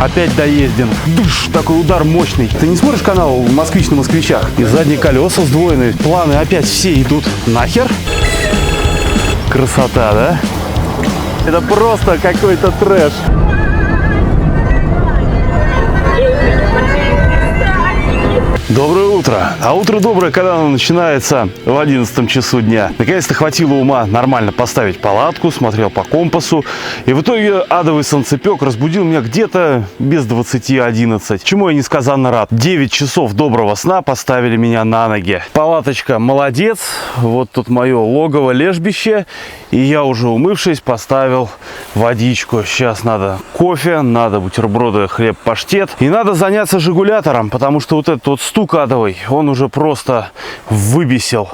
опять доезден. Душ, такой удар мощный. Ты не смотришь канал «Москвич на москвичах»? И задние колеса сдвоенные. Планы опять все идут нахер. Красота, да? Это просто какой-то трэш. Доброе утро. А утро доброе, когда оно начинается в 11 часу дня. Наконец-то хватило ума нормально поставить палатку, смотрел по компасу. И в итоге адовый солнцепек разбудил меня где-то без 20:11. Чему я несказанно рад. 9 часов доброго сна поставили меня на ноги. Палаточка молодец. Вот тут мое логово, лежбище. И я уже умывшись поставил водичку. Сейчас надо кофе, надо бутерброды, хлеб, паштет. И надо заняться жигулятором, потому что вот этот вот стук адовый, он уже просто выбесил.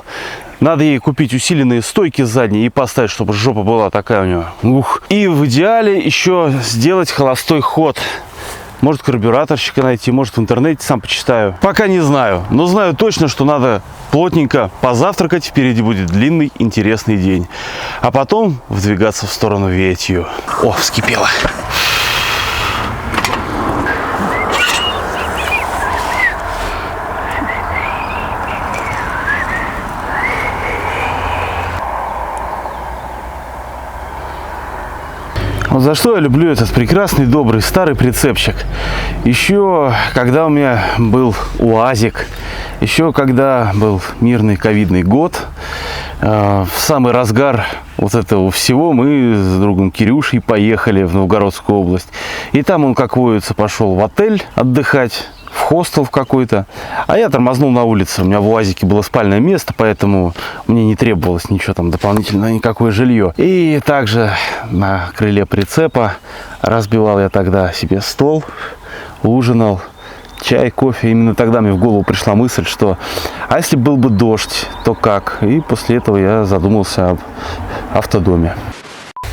Надо ей купить усиленные стойки задние и поставить, чтобы жопа была такая у нее. Ух. И в идеале еще сделать холостой ход. Может, карбюраторщика найти, может, в интернете сам почитаю. Пока не знаю, но знаю точно, что надо плотненько позавтракать. Впереди будет длинный, интересный день. А потом выдвигаться в сторону Ветью. О, вскипело. Вот за что я люблю этот прекрасный, добрый, старый прицепчик. Еще когда у меня был УАЗик, еще когда был мирный ковидный год, в самый разгар вот этого всего мы с другом Кирюшей поехали в Новгородскую область. И там он, как водится, пошел в отель отдыхать. В хостел в какой-то, а я тормознул на улице. У меня в УАЗике было спальное место, поэтому мне не требовалось ничего там дополнительно, никакое жилье. И также на крыле прицепа разбивал я тогда себе стол, ужинал, чай, кофе. Именно тогда мне в голову пришла мысль, что а если был бы дождь, то как? И после этого я задумался об автодоме.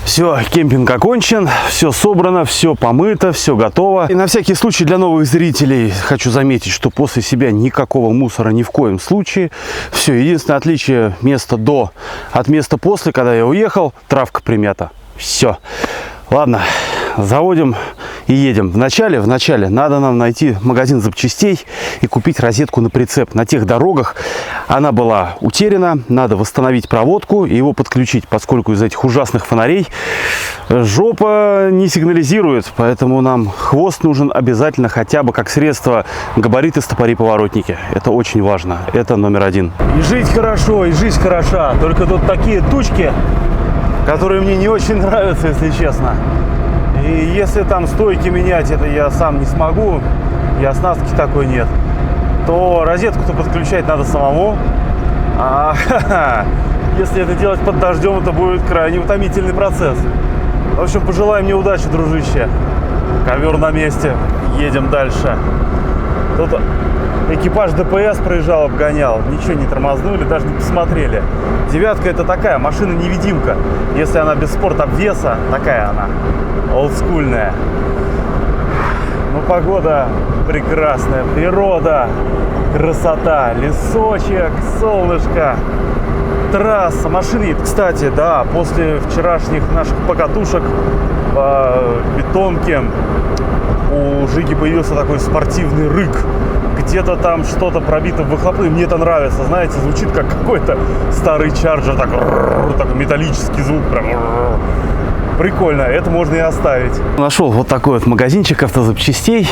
Все, кемпинг окончен, все собрано, все помыто, все готово. И на всякий случай для новых зрителей хочу заметить, что после себя никакого мусора ни в коем случае. Все, единственное отличие места до от места после, когда я уехал, травка примята. Все. Ладно, заводим и едем. Вначале надо нам найти магазин запчастей и купить розетку на прицеп. На тех дорогах она была утеряна, надо восстановить проводку и его подключить, поскольку из этих ужасных фонарей жопа не сигнализирует, поэтому нам хвост нужен обязательно хотя бы как средство, габариты, стопори, поворотники. Это очень важно, это номер один. И жить хорошо, и жизнь хороша, только тут такие тучки, которые мне не очень нравятся, если честно. И если там стойки менять, это я сам не смогу, и оснастки такой нет, то розетку-то подключать надо самому. А если это делать под дождем, это будет крайне утомительный процесс. В общем, пожелай мне удачи, дружище. Ковер на месте, едем дальше. Тут экипаж ДПС проезжал, обгонял, ничего не тормознули, даже не посмотрели. Девятка — это такая машина-невидимка. Если она без спорт-обвеса, такая она, олдскульная. Ну, погода прекрасная, природа, красота, лесочек, солнышко, трасса, машины. Кстати, да, после вчерашних наших покатушек по бетонке у Жиги появился такой спортивный рык. Где-то там что-то пробито в выхлопные. Мне это нравится, знаете, звучит как какой-то старый чарджер, такой металлический звук, прям прикольно, это можно и оставить. Нашел вот такой вот магазинчик автозапчастей,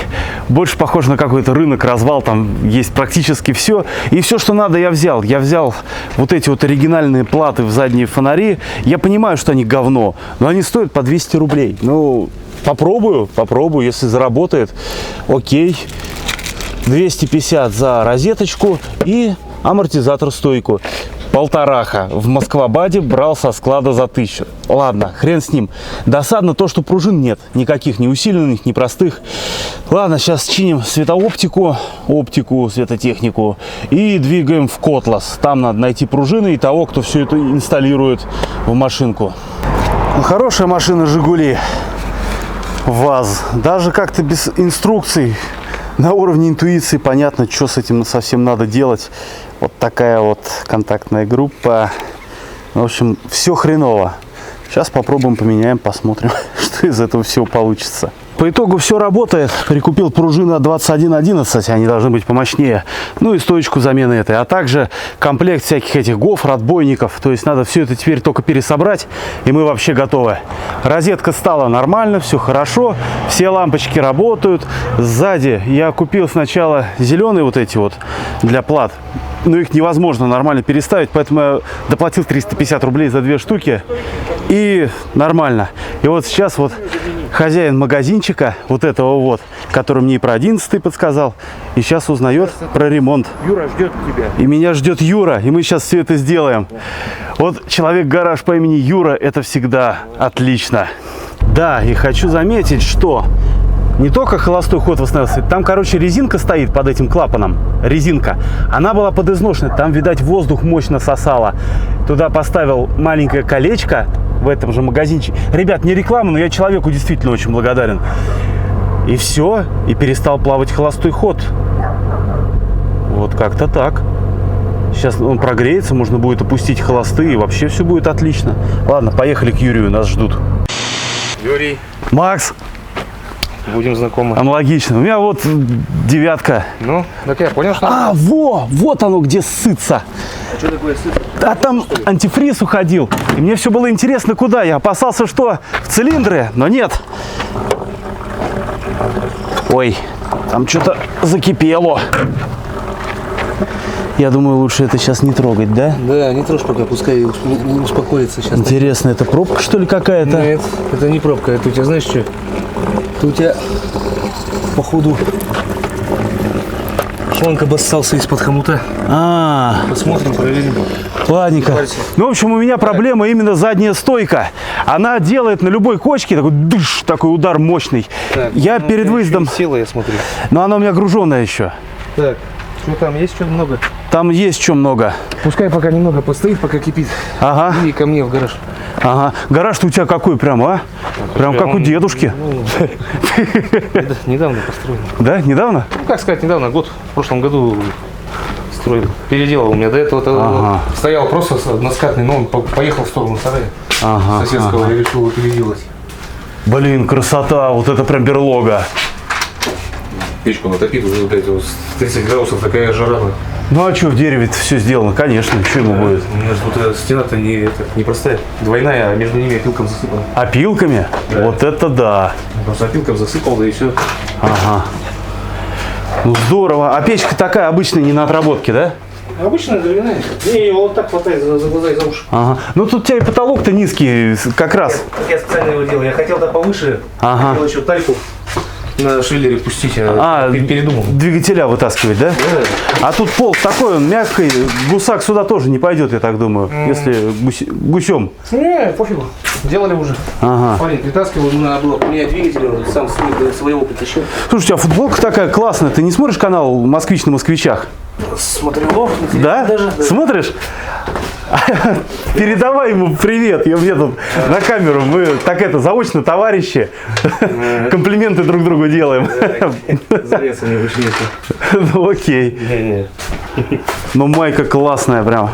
больше похож на какой-то рынок, развал, там есть практически все. И все, что надо, я взял. Я взял вот эти вот оригинальные платы в задние фонари. Я понимаю, что они говно, но они стоят по 200 рублей. Ну, попробую, если заработает, окей. 250 за розеточку и амортизатор-стойку. Полтораха. В Москва-Баде брал со склада за 1000. Ладно, хрен с ним. Досадно то, что пружин нет. Никаких, ни усиленных, ни простых. Ладно, сейчас чиним светооптику, оптику, светотехнику и двигаем в Котлас. Там надо найти пружины и того, кто все это инсталирует в машинку. Хорошая машина «Жигули». ВАЗ. Даже как-то без инструкций. На уровне интуиции понятно, что с этим совсем надо делать. Вот такая вот контактная группа. В общем, все хреново. Сейчас попробуем, поменяем, посмотрим, что из этого всего получится. По итогу все работает. Прикупил пружины от 2111, они должны быть помощнее. Ну и стоечку замены этой. А также комплект всяких этих гофр, отбойников. То есть надо все это теперь только пересобрать, и мы вообще готовы. Розетка стала нормально, все хорошо. Все лампочки работают. Сзади я купил сначала зеленые вот эти вот для плат. Но их невозможно нормально переставить, поэтому я доплатил 350 рублей за 2 штуки. И нормально. И вот сейчас вот хозяин магазинчика, вот этого вот, который мне и про 11 подсказал, и сейчас узнает про ремонт. Юра ждет тебя. И меня ждет Юра, и мы сейчас все это сделаем. Вот человек-гараж по имени Юра, это всегда отлично. Да, и хочу заметить, что не только холостой ход восстанавливается, там, короче, резинка стоит под этим клапаном. Резинка. Она была подизношенная, там, видать, воздух мощно сосало. Туда поставил маленькое колечко в этом же магазинчике. Ребят, не реклама, но я человеку действительно очень благодарен. И все, и перестал плавать холостой ход. Вот как-то так. Сейчас он прогреется, можно будет опустить холосты, и вообще все будет отлично. Ладно, поехали к Юрию, нас ждут. Юрий, Макс! будем знакомы. Аналогично. У меня вот 9. Ну, так я понял, что... А, вот оно где ссыться. А что такое сыр? А там антифриз уходил. И мне все было интересно, куда. Я опасался, что в цилиндры, но нет. Ой, там что-то закипело. Я думаю, лучше это сейчас не трогать, да? Да, не трожь пока, пускай успокоится сейчас. Интересно, это пробка, что ли, какая-то? Нет, это не пробка, это у тебя, знаешь что? Это у тебя, походу, шланг обоссался из-под хомута. Посмотрим, проверим. Ладненько. Ну, в общем, у меня проблема именно задняя стойка. Она делает на любой кочке такой дыш, такой удар мощный. Так, я перед выездом... Села, я смотрю. Но она у меня груженная еще. Так, что там, есть что много? Там есть что много. Пускай пока немного постоит, пока кипит. Ага. И ко мне в гараж. Ага. Гараж-то у тебя какой прям, а? Прям как у дедушки. Недавно построен. Да, недавно? Ну, как сказать, недавно, год, в прошлом году строил. Переделал у меня. До этого стоял просто односкатный, но он поехал в сторону сарая соседского и решил его переделать. Блин, красота, вот это прям берлога. Печку натопит уже, блядь, 30 градусов, такая жара. Ну а что, в дереве все сделано, конечно, что ему будет? У меня же тут стена-то не простая, двойная, а между ними опилком засыпана. Опилками? Да. Вот это да. Просто опилком засыпал, да и все. Ага. Ну здорово. А печка такая обычная, не на отработке, да? Обычная дровяная. Не, ее вот так хватает за глаза и за уши. Ага. Ну тут у тебя и потолок-то низкий, как раз. Я специально его делал. Я хотел-то повыше, Ага. хотел еще тальку на шиллере пустить, передумал. Двигателя вытаскивать, да? Да. А тут пол такой, он мягкий, гусак сюда тоже не пойдет, я так думаю, если гусем. Не, пофигу. Делали уже. Ага. Парень притаскивал, надо было поменять двигатель, он сам своего притащил. Слушай, у тебя футболка такая классная, ты не смотришь канал «Москвич на москвичах»? Смотрел. Да? Даже, да. Смотришь? Передавай ему привет, я мне тут на камеру, мы так это, заочно товарищи, комплименты друг другу делаем. Залез они вышли. Ну окей. Не-не. Но майка классная прям.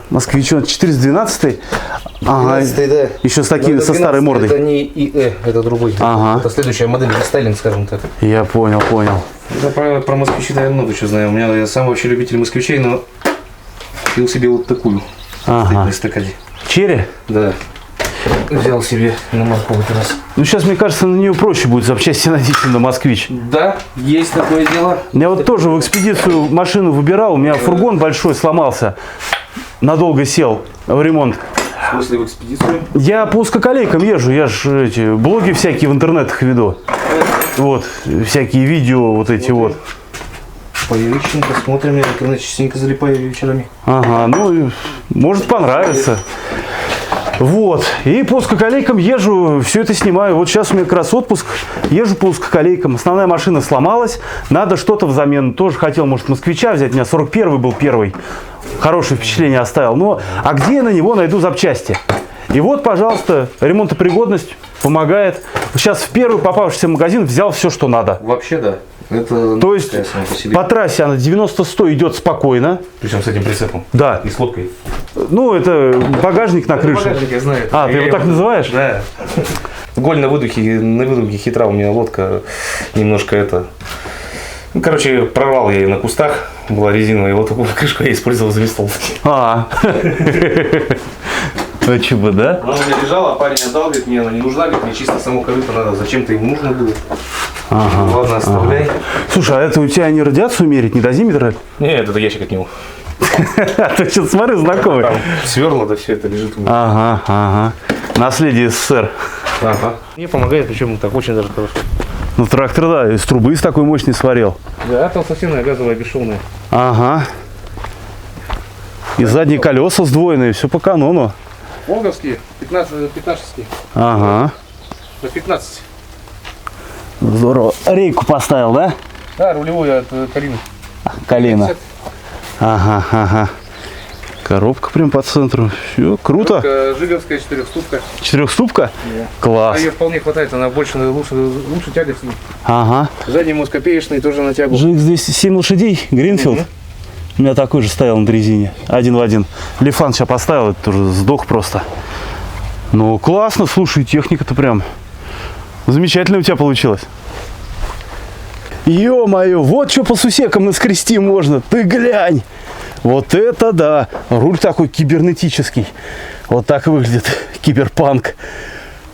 Москвич, 412-й? Ага. 12-й, да. Еще с такими, со старой мордой. Это не ИЭ, это другой. Ага. Это следующая модель, рестайлинг, скажем так. Я понял. Да, про москвичи-то я много чего знаю. Я сам вообще любитель москвичей, но купил себе вот такую. Ага. На стакане. Черри? Да. Взял себе на марку в этот раз. Ну сейчас, мне кажется, на нее проще будет запчасти найти, чем на москвич. Да, есть такое дело. Я вот тоже в экспедицию машину выбирал, у меня фургон большой сломался, надолго сел в ремонт. В смысле в экспедицию? Я по узкоколейкам езжу, я же эти блоги всякие в интернетах веду. Вот, всякие видео вот эти вот. Появичненько смотрим, я интернет частенько залипаю вечерами. Ага, ну, может понравится. Вот, и по узкоколейкам езжу, все это снимаю. Вот сейчас у меня как раз отпуск, езжу по узкоколейкам. Основная машина сломалась, надо что-то взамен. Тоже хотел, может, москвича взять, у меня 41-й был первый. Хорошее впечатление оставил. Но, а где я на него найду запчасти? И вот, пожалуйста, ремонтопригодность помогает. Сейчас в первый попавшийся магазин взял все, что надо. Вообще да. Это, то есть по трассе она 90-100 идет спокойно. Причем с этим прицепом. Да. И с лодкой. Ну, это багажник на крыше. Багажник, я знаю. А, ты его так называешь? Да. Голь на выдухе хитра, у меня лодка немножко это... Ну, короче, прорвал я ее на кустах, была резиновая, и вот такую крышку я использовал за вестовки. Почему, да? Она у меня лежала, парень отдал, говорит, мне она не нужна, говорит, мне чисто само корыто надо, зачем-то им нужно было. Ага. Ладно, оставляй. Слушай, а это у тебя не радиацию мерить, не дозиметр? Нет, это ящик от него. Ты что, смотри, знакомый. Там сверло, да все это лежит у меня. Ага. Наследие СССР. Ага. Мне помогает, причем так очень даже хорошо. Ну, трактор, да, из трубы из такой мощной сварил. Да, толстостенная газовая бесшовная. Ага. И задние колеса сдвоенные, все по канону. Волговские, 15-шевские. Ага. До 15. Здорово. Рейку поставил, да? Да, рулевой от Калины. Колено. Ага. Коробка прям по центру. Все, круто. Жиговская 4-ступка. 4-ступка? Да. Класс. А ее вполне хватает, она лучше тягает с ней. Ага. Задний москопеечный тоже на тягу. Жиг здесь 7 лошадей, Гринфилд. У меня такой же стоял на дрезине, один в один. Лифан сейчас поставил, это тоже сдох просто. Ну, классно, слушай, техника-то прям замечательно у тебя получилось. Ё-моё, вот что по сусекам наскрести можно, ты глянь. Вот это да, руль такой кибернетический. Вот так выглядит киберпанк.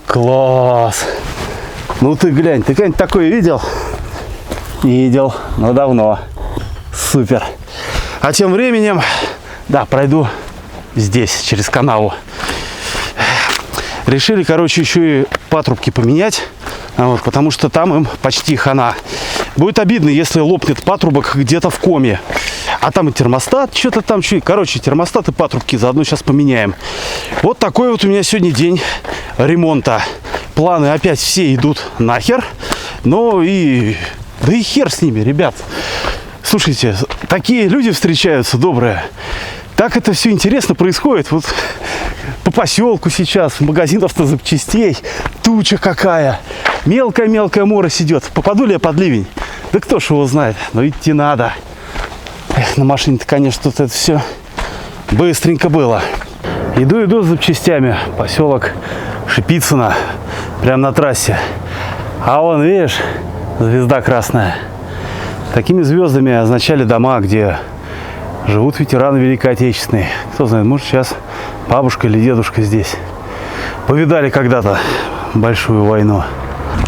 Класс. Ну ты глянь, ты когда-нибудь такое видел? Видел, но давно. Супер. А тем временем, да, пройду здесь, через канаву. Решили, короче, еще и патрубки поменять, вот, потому что там им почти хана. Будет обидно, если лопнет патрубок где-то в коме. А там и термостат, что-то там. Короче, термостат и патрубки заодно сейчас поменяем. Вот такой вот у меня сегодня день ремонта. Планы опять все идут нахер. Но и... Да и хер с ними, ребят. Слушайте, такие люди встречаются добрые. Так это все интересно происходит. Вот по поселку сейчас, в магазин автозапчастей. Туча какая. Мелкая морось идет. Попаду ли я под ливень? Да кто ж его знает. Но идти надо. Эх, на машине-то, конечно, тут это все быстренько было. Иду с запчастями. Поселок Шипицыно. Прямо на трассе. А вон, видишь, звезда красная. Такими звездами означали дома, где живут ветераны Великой Отечественной. Кто знает, может, сейчас бабушка или дедушка здесь повидали когда-то большую войну.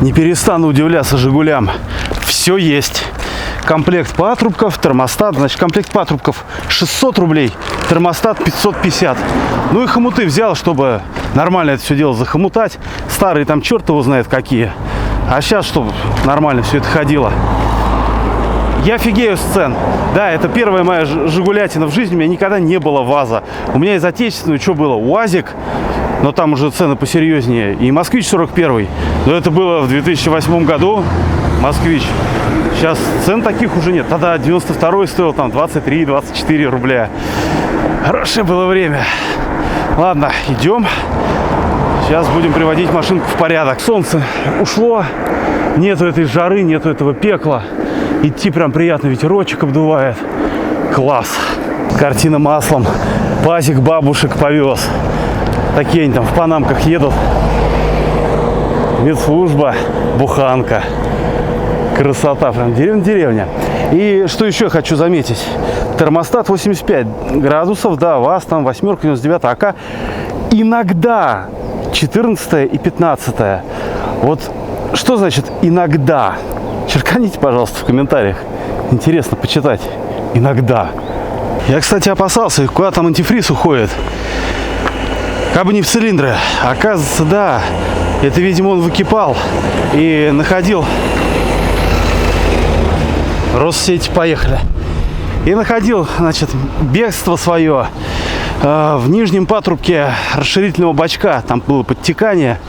Не перестану удивляться «Жигулям». Все есть. Комплект патрубков, термостат. Значит, комплект патрубков 600 рублей, термостат 550. Ну и хомуты взял, чтобы нормально это все дело захомутать. Старые там черт его знает какие. А сейчас, чтобы нормально все это ходило. Я офигею с цен. Да, это первая моя жигулятина в жизни. У меня никогда не было ВАЗа. У меня из отечественного что было? УАЗик. Но там уже цены посерьезнее. И Москвич 41. Но это было в 2008 году. Москвич. Сейчас цен таких уже нет. Тогда 92-й стоил там 23-24 рубля. Хорошее было время. Ладно, идем. Сейчас будем приводить машинку в порядок. Солнце ушло. Нету этой жары, нету этого пекла. Идти прям приятно, ветерочек обдувает. Класс. Картина маслом. Пасек бабушек повез. Такие они там в панамках едут. Медслужба, буханка. Красота, прям деревня. И что еще хочу заметить. Термостат 85 градусов, да, ВАЗ там 8, 99 АК. Иногда 14 и 15. Вот что значит иногда? Черканите, пожалуйста, в комментариях. Интересно почитать. Иногда. Я, кстати, опасался, куда там антифриз уходит. Как бы не в цилиндры. Оказывается, да. Это, видимо, он выкипал и находил... Россети, поехали. И находил, значит, бегство свое в нижнем патрубке расширительного бачка. Там было подтекание.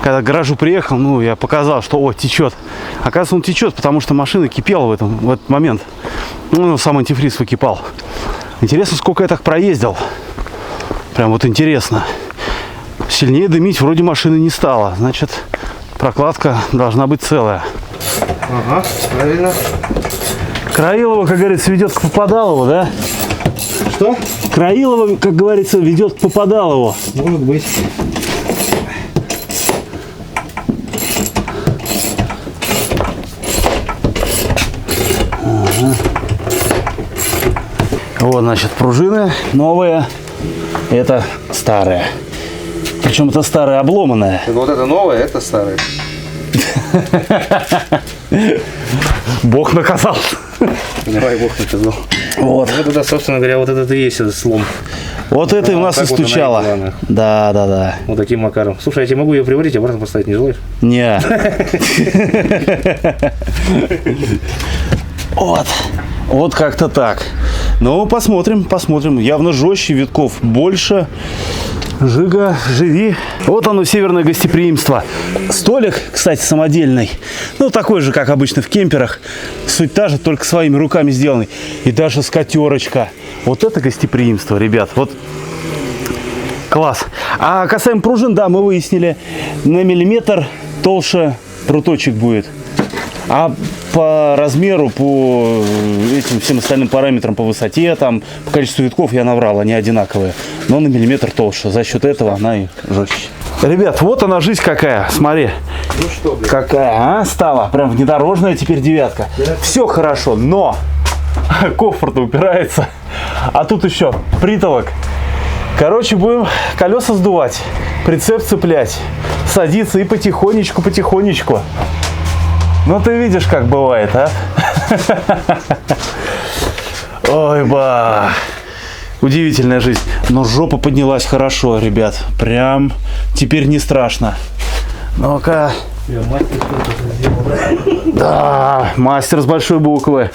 Когда к гаражу приехал, ну, я показал, что, о, течет. Оказывается, он течет, потому что машина кипела в этот момент. Ну, сам антифриз выкипал. Интересно, сколько я так проездил. Прям вот интересно. Сильнее дымить вроде машины не стало. Значит, прокладка должна быть целая. Ага, правильно. Краилова, как говорится, ведет к Попадалову, да? Что? Краилова, как говорится, ведет к Попадалову. Может быть. Вот, значит, пружины новые, это старые. Причем это старая обломанная. Вот это новое, это старое. Бог наказал. Давай, Бог наказал. Вот. Вот это, собственно говоря, вот этот и есть этот слом. Вот это у нас и стучало. Да. Вот таким макаром. Слушай, я тебе могу ее приварить, обратно поставить, не желаешь? Не. Вот как-то так. Ну, посмотрим. Явно жестче, витков больше. Жига, живи. Вот оно, северное гостеприимство. Столик, кстати, самодельный. Ну, такой же, как обычно в кемперах. Суть та же, только своими руками сделанный. И даже скатерочка. Вот это гостеприимство, ребят. Вот класс. А касаемо пружин, да, мы выяснили, на миллиметр толще пруточек будет. А по размеру, по этим всем остальным параметрам, по высоте, там, по количеству витков я наврал, они одинаковые. Но на миллиметр толще. За счет этого она и жестче. Ребят, вот она жизнь какая. Смотри. Ну что, блин. Какая, стала. Прям внедорожная теперь девятка. Все хорошо, но кофр-то упирается. А тут еще притолок. Короче, будем колеса сдувать, прицеп цеплять, садиться и потихонечку. Ну, ты видишь, как бывает, а? Ой, ба. Удивительная жизнь. Но жопа поднялась хорошо, ребят. Прям теперь не страшно. Ну-ка. Да, мастер с большой буквы.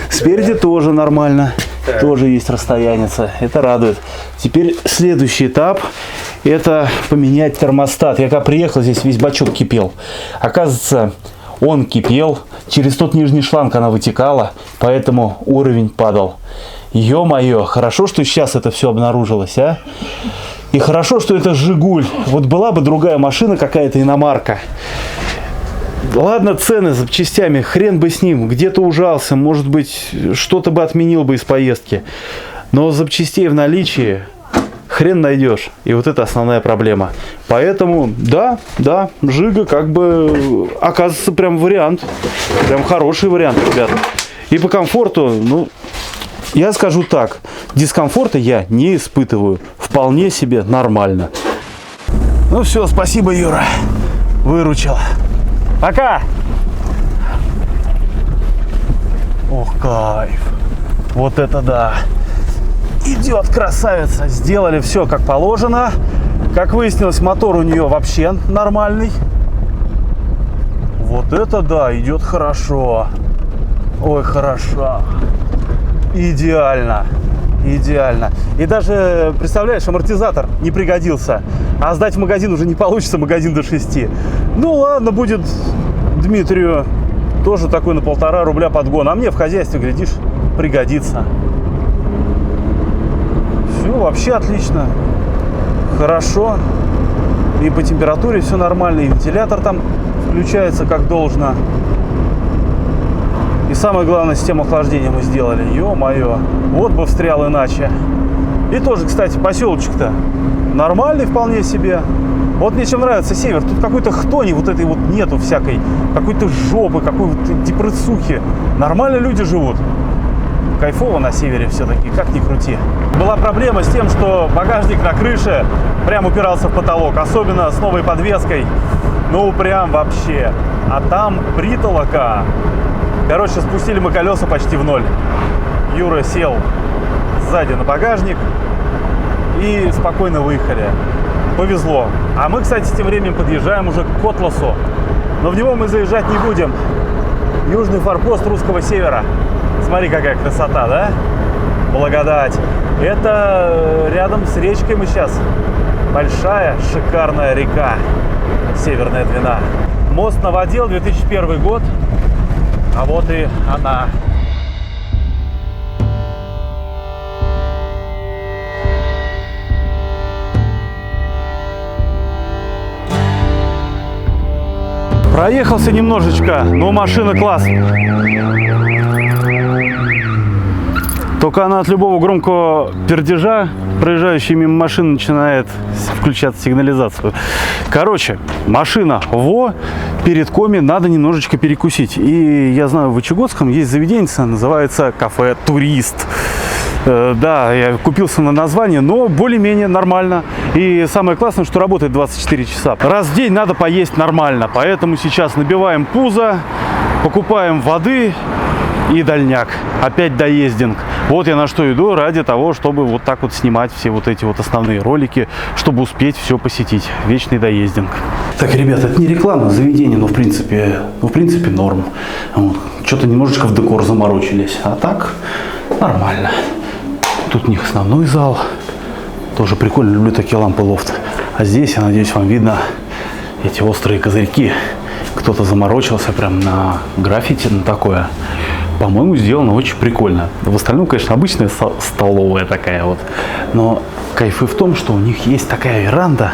Спереди тоже нормально. Тоже есть расстояница. Это радует. Теперь следующий этап. Это поменять термостат. Я когда приехал, здесь весь бачок кипел. Оказывается, он кипел. Через тот нижний шланг она вытекала. Поэтому уровень падал. Ё-моё, хорошо, что сейчас это все обнаружилось, а? И хорошо, что это Жигуль. Вот была бы другая машина, какая-то иномарка. Ладно, цены запчастями, хрен бы с ним. Где-то ужался, может быть, что-то бы отменил бы из поездки. Но запчастей в наличии хрен найдешь. И вот это основная проблема. Поэтому, да, Жига как бы оказывается прям вариант. Прям хороший вариант, ребята. И по комфорту, ну, я скажу так. Дискомфорта я не испытываю. Вполне себе нормально. Ну все, спасибо, Юра. Выручил. Пока! Ох, кайф. Вот это да. Идет красавица. Сделали все как положено. Как выяснилось, мотор у нее вообще нормальный. Вот это да, идет хорошо. Ой, хорошо. Идеально. Идеально. И даже, представляешь, амортизатор не пригодился. А сдать в магазин уже не получится, магазин до 6. Ну ладно, будет Дмитрию тоже такой на 1,5 рубля подгон. А мне в хозяйстве, глядишь, пригодится. Все, вообще отлично. Хорошо. И по температуре все нормально. И вентилятор там включается как должно. И самое главное, систему охлаждения мы сделали. Ё-моё. Вот бы встрял иначе. И тоже, кстати, поселочек-то нормальный вполне себе. Вот мне чем нравится север. Тут какой-то хтони вот этой вот нету всякой. Какой-то жопы, какой-то депрессухи. Нормально люди живут. Кайфово на севере все-таки, как ни крути. Была проблема с тем, что багажник на крыше прям упирался в потолок. Особенно с новой подвеской. Ну, прям вообще. А там притолока. Короче, спустили мы колеса почти в ноль. Юра сел сзади на багажник и спокойно выехали. Повезло. А мы, кстати, тем временем подъезжаем уже к Котласу. Но в него мы заезжать не будем. Южный форпост русского севера. Смотри, какая красота, да? Благодать. Это рядом с речкой мы сейчас. Большая, шикарная река. Северная Двина. Мост Новодел, 2001 год. А вот и она. Проехался немножечко, но машина класс. Только она от любого громкого пердежа, проезжающей мимо машины, начинает включаться сигнализацию. Короче, машина перед коми надо немножечко перекусить. И я знаю, в Вычегодском есть заведение, называется кафе «Турист». Да, я купился на название, но более-менее нормально. И самое классное, что работает 24 часа. Раз в день надо поесть нормально. Поэтому сейчас набиваем пузо, покупаем воды и дальняк. Опять доездинг. Вот я на что иду, ради того, чтобы вот так вот снимать все вот эти вот основные ролики, чтобы успеть все посетить. Вечный доездинг. Так, ребята, это не реклама заведения, но в принципе норм. Вот. Что-то немножечко в декор заморочились. А так нормально. Тут у них основной зал. Тоже прикольно, люблю такие лампы лофт. А здесь, я надеюсь, вам видно эти острые козырьки. Кто-то заморочился прям на граффити, на такое. По-моему, сделано очень прикольно. В остальном, конечно, обычная столовая такая вот. Но кайфы в том, что у них есть такая веранда,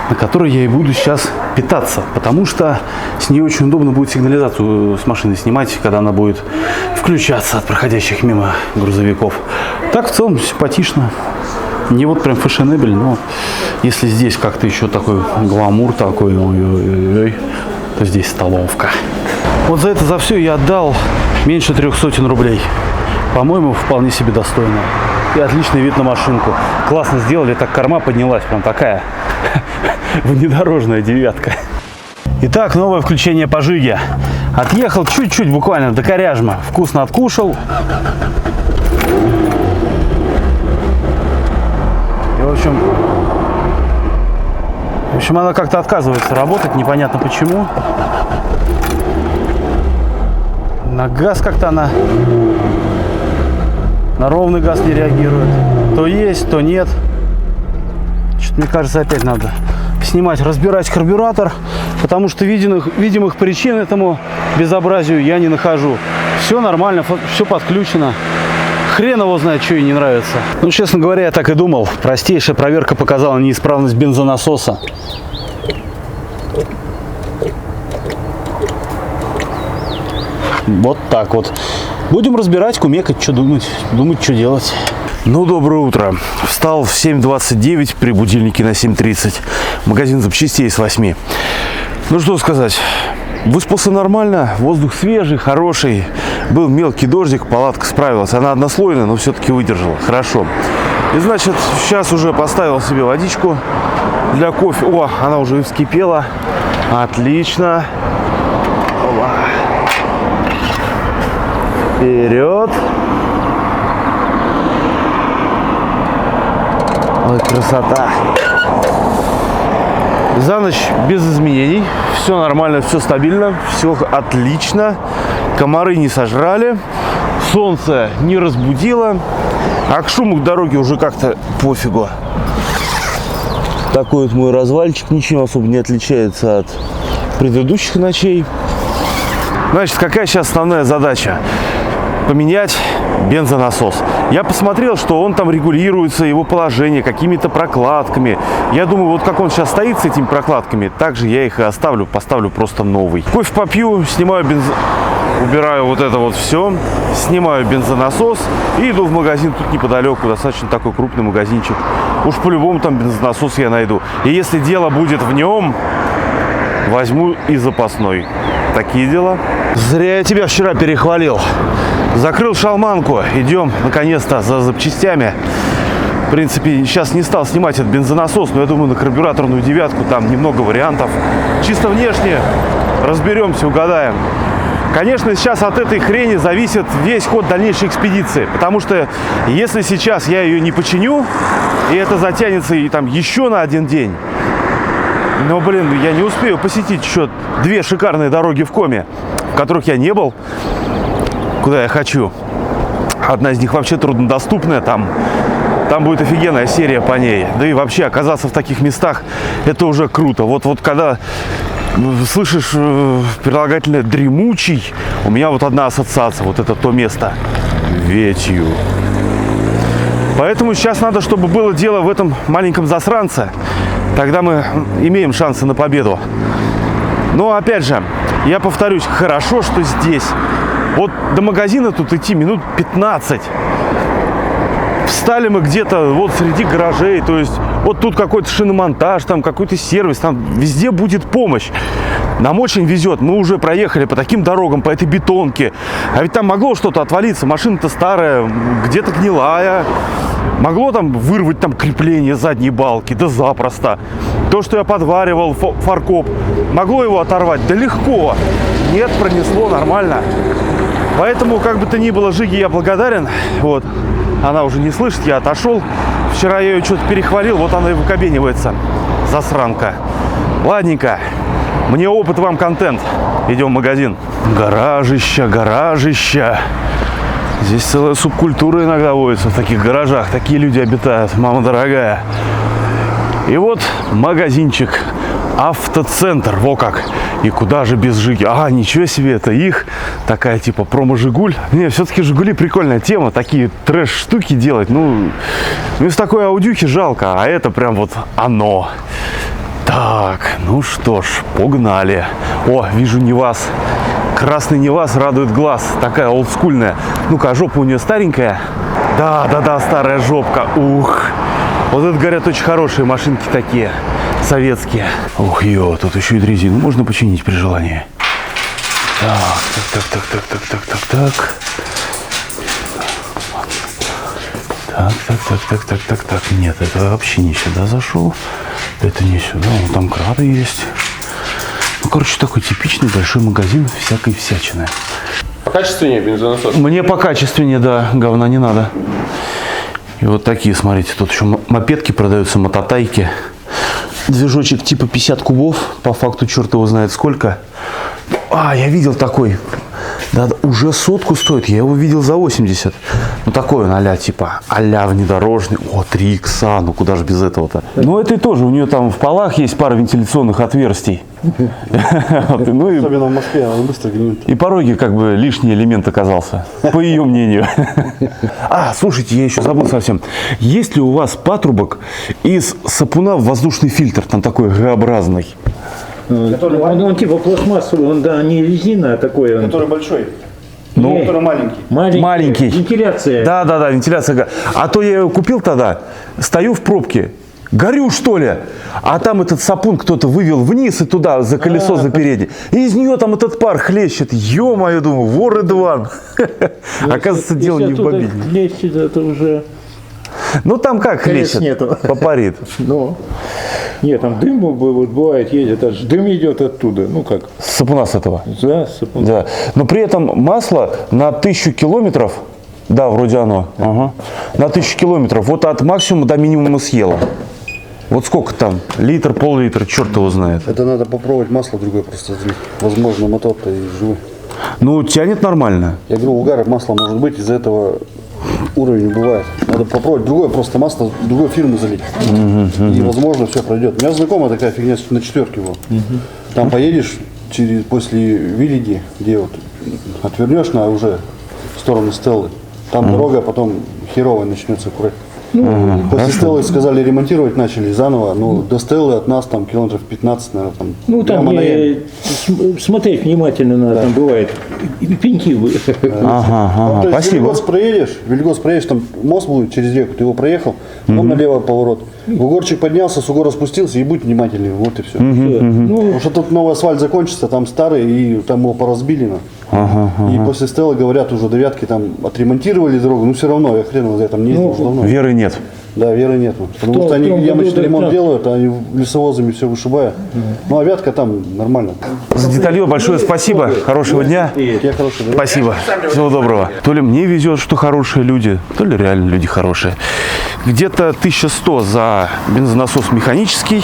на которой я и буду сейчас питаться. Потому что с нее очень удобно будет сигнализацию с машины снимать, когда она будет включаться от проходящих мимо грузовиков. Так, в целом, симпатично. Не вот прям фешенебель, но если здесь как-то еще такой гламур такой, ой-ой-ой, то здесь столовка. Вот за все я отдал меньше 300 рублей. По-моему, вполне себе достойно. И отличный вид на машинку. Классно сделали, так корма поднялась, прям такая внедорожная девятка. Итак, новое включение по жиге. Отъехал чуть-чуть, буквально до Коряжма. Вкусно откушал. И, в общем, она как-то отказывается работать, непонятно почему. На газ как-то она, на ровный газ не реагирует. То есть, то нет. Что-то, мне кажется, опять надо снимать, разбирать карбюратор, потому что видимых причин этому безобразию я не нахожу. Все нормально, все подключено. Хрен его знает, что ей не нравится. Ну, честно говоря, я так и думал. Простейшая проверка показала неисправность бензонасоса. Вот так вот. Будем разбирать, кумекать, что думать, что делать. Ну, доброе утро. Встал в 7:29 при будильнике на 7:30. Магазин запчастей с 8. Ну, что сказать. Выспался нормально, воздух свежий, хороший. Был мелкий дождик, палатка справилась. Она однослойная, но все-таки выдержала. Хорошо. И, значит, сейчас уже поставил себе водичку для кофе. О, она уже и вскипела. Отлично. Вперед. Ой, красота. За ночь без изменений. Все нормально, все стабильно, все отлично. Комары не сожрали. Солнце не разбудило. А к шуму к дороге уже как-то пофигу. Такой вот мой развальчик. Ничем особо не отличается от предыдущих ночей. Значит, какая сейчас основная задача? Поменять бензонасос. Я посмотрел, что он там регулируется, его положение какими-то прокладками. Я думаю, вот как он сейчас стоит с этими прокладками, так же я их и оставлю, поставлю просто новый. Кофе попью, снимаю убираю вот это вот все, снимаю бензонасос и иду в магазин тут неподалеку, достаточно такой крупный магазинчик. Уж по-любому там бензонасос я найду. И если дело будет в нем, возьму и запасной. Такие дела. Зря я тебя вчера перехвалил. Закрыл шалманку. Идем, наконец-то, за запчастями. В принципе, сейчас не стал снимать этот бензонасос, но я думаю, на карбюраторную девятку там немного вариантов. Чисто внешне разберемся, угадаем. Конечно, сейчас от этой хрени зависит весь ход дальнейшей экспедиции. Потому что если сейчас я ее не починю, и это затянется и там еще на один день, но, блин, я не успею посетить еще две шикарные дороги в Коми, в которых я не был, куда я хочу. Одна из них вообще труднодоступная, там будет офигенная серия по ней. Да и вообще оказаться в таких местах, это уже круто. Вот когда слышишь прилагательное «дремучий», у меня вот одна ассоциация, вот это то место. Ветью. Поэтому сейчас надо, чтобы было дело в этом маленьком засранце. Тогда мы имеем шансы на победу. Но опять же, я повторюсь, хорошо, что здесь. Вот до магазина тут идти минут 15. встали мы где-то вот среди гаражей, то есть вот тут какой-то шиномонтаж, там какой-то сервис, там везде будет помощь. Нам очень везет, мы уже проехали по таким дорогам, по этой бетонке, а ведь там могло что-то отвалиться, машина-то старая, где-то гнилая, могло там вырвать там крепление задней балки, да запросто. То, что я подваривал, фаркоп, могло его оторвать, да легко, нет, пронесло нормально. Поэтому, как бы то ни было, Жиге я благодарен, вот, она уже не слышит, я отошел, вчера я ее что-то перехвалил, вот она и выкобенивается, засранка. Ладненько. Мне опыт, вам контент. Идем в магазин. Гаражища, гаражища. Здесь целая субкультура иногда водится в таких гаражах. Такие люди обитают, мама дорогая. И вот магазинчик. Автоцентр. Во как. И куда же без Жиги? А, ничего себе, это их. Такая типа промо-Жигуль. Не, все-таки Жигули прикольная тема. Такие трэш-штуки делать. Ну, из такой аудюхи жалко. А это прям вот оно. Так, ну что ж, погнали. О, вижу НИВАЗ. Красный НИВАЗ радует глаз. Такая олдскульная. Ну-ка, а жопа у нее старенькая. Да, старая жопка. Ух. Вот это, говорят, очень хорошие машинки такие. Советские. Ух, ё, тут еще и дрезину можно починить при желании. Так. Нет, это вообще не сюда зашел. Это не сюда. Вон там краты есть. Ну, короче, такой типичный большой магазин всякой всячины. Покачественнее бензонасос? Мне покачественнее, да. Говна не надо. И вот такие, смотрите, тут еще мопедки продаются, мототайки. Движочек типа 50 кубов. По факту черт его знает сколько. А, я видел такой. Да, уже сотку стоит. Я его видел за 80. Ну, такой он а-ля, типа, а-ля внедорожный. О, 3 икса. Ну, куда же без этого-то? Ну, это и тоже. У нее там в полах есть пара вентиляционных отверстий. Особенно в Москве, она быстро гниет. И пороги, как бы, лишний элемент оказался. По ее мнению. А, слушайте, я еще забыл совсем. Есть ли у вас патрубок из сапуна в воздушный фильтр? Там такой Г-образный. Он типа пластмассовый, он да, не резина, а такой. Он... Который большой. Ну, который маленький. Маленький. Вентиляция. Да, вентиляция. А то я его купил тогда, стою в пробке, горю что ли, а там этот сапун кто-то вывел вниз и туда, за колесо, за переднее. И из нее там этот пар хлещет. Ё-моё, думаю, вор Эдван. Оказывается, дело не в бобине. Хлещет, это уже... Ну там как хлещет? Попарит. Ну, нет, там дым вот бывает, едет, аж дым идет оттуда, ну как. С сапуна с этого? Да, сапун. Да. Но при этом масло на 1000 километров, да, вроде оно, ага, на 1000 километров, вот от максимума до минимума съело. Вот сколько там? Литр, пол-литра, черт его знает. Это надо попробовать масло другое просто залить. Возможно, мотор-то и живой. Ну, тянет нормально. Я говорю, угар масла может быть, из-за этого уровень не бывает. Надо попробовать другое просто масло, другой фирмы залить. И, возможно, все пройдет. У меня знакомая такая фигня на 4-ке его. Там поедешь после Виллиги, где вот отвернешь на уже в сторону Стеллы. Там дорога потом херовая начнется аккуратно. После Стеллы сказали ремонтировать начали заново, но до Стеллы от нас там километров 15, наверное, там. Ну там смотреть внимательно надо, там бывает пеньки. Ага, спасибо. Вильгос проедешь, там мост будет через реку, ты его проехал, потом налево поворот. Бугорчик поднялся, с угора спустился, и будь внимательней, вот и все. Потому что тут новый асфальт закончится, там старый, и там его поразбили. И после Стеллы, говорят, уже до Вятки там отремонтировали дорогу, но все равно, я хрен его знаю, там не ездил уже давно. Веры нет. Да, веры нет. Потому что они ямочный ремонт делают, а они лесовозами все вышибают. Ну, а Вятка там нормально. За деталье большое спасибо. Хорошего дня. Спасибо. Всего доброго. То ли мне везет, что хорошие люди, то ли реально люди хорошие. Где-то 1100 за бензонасос механический.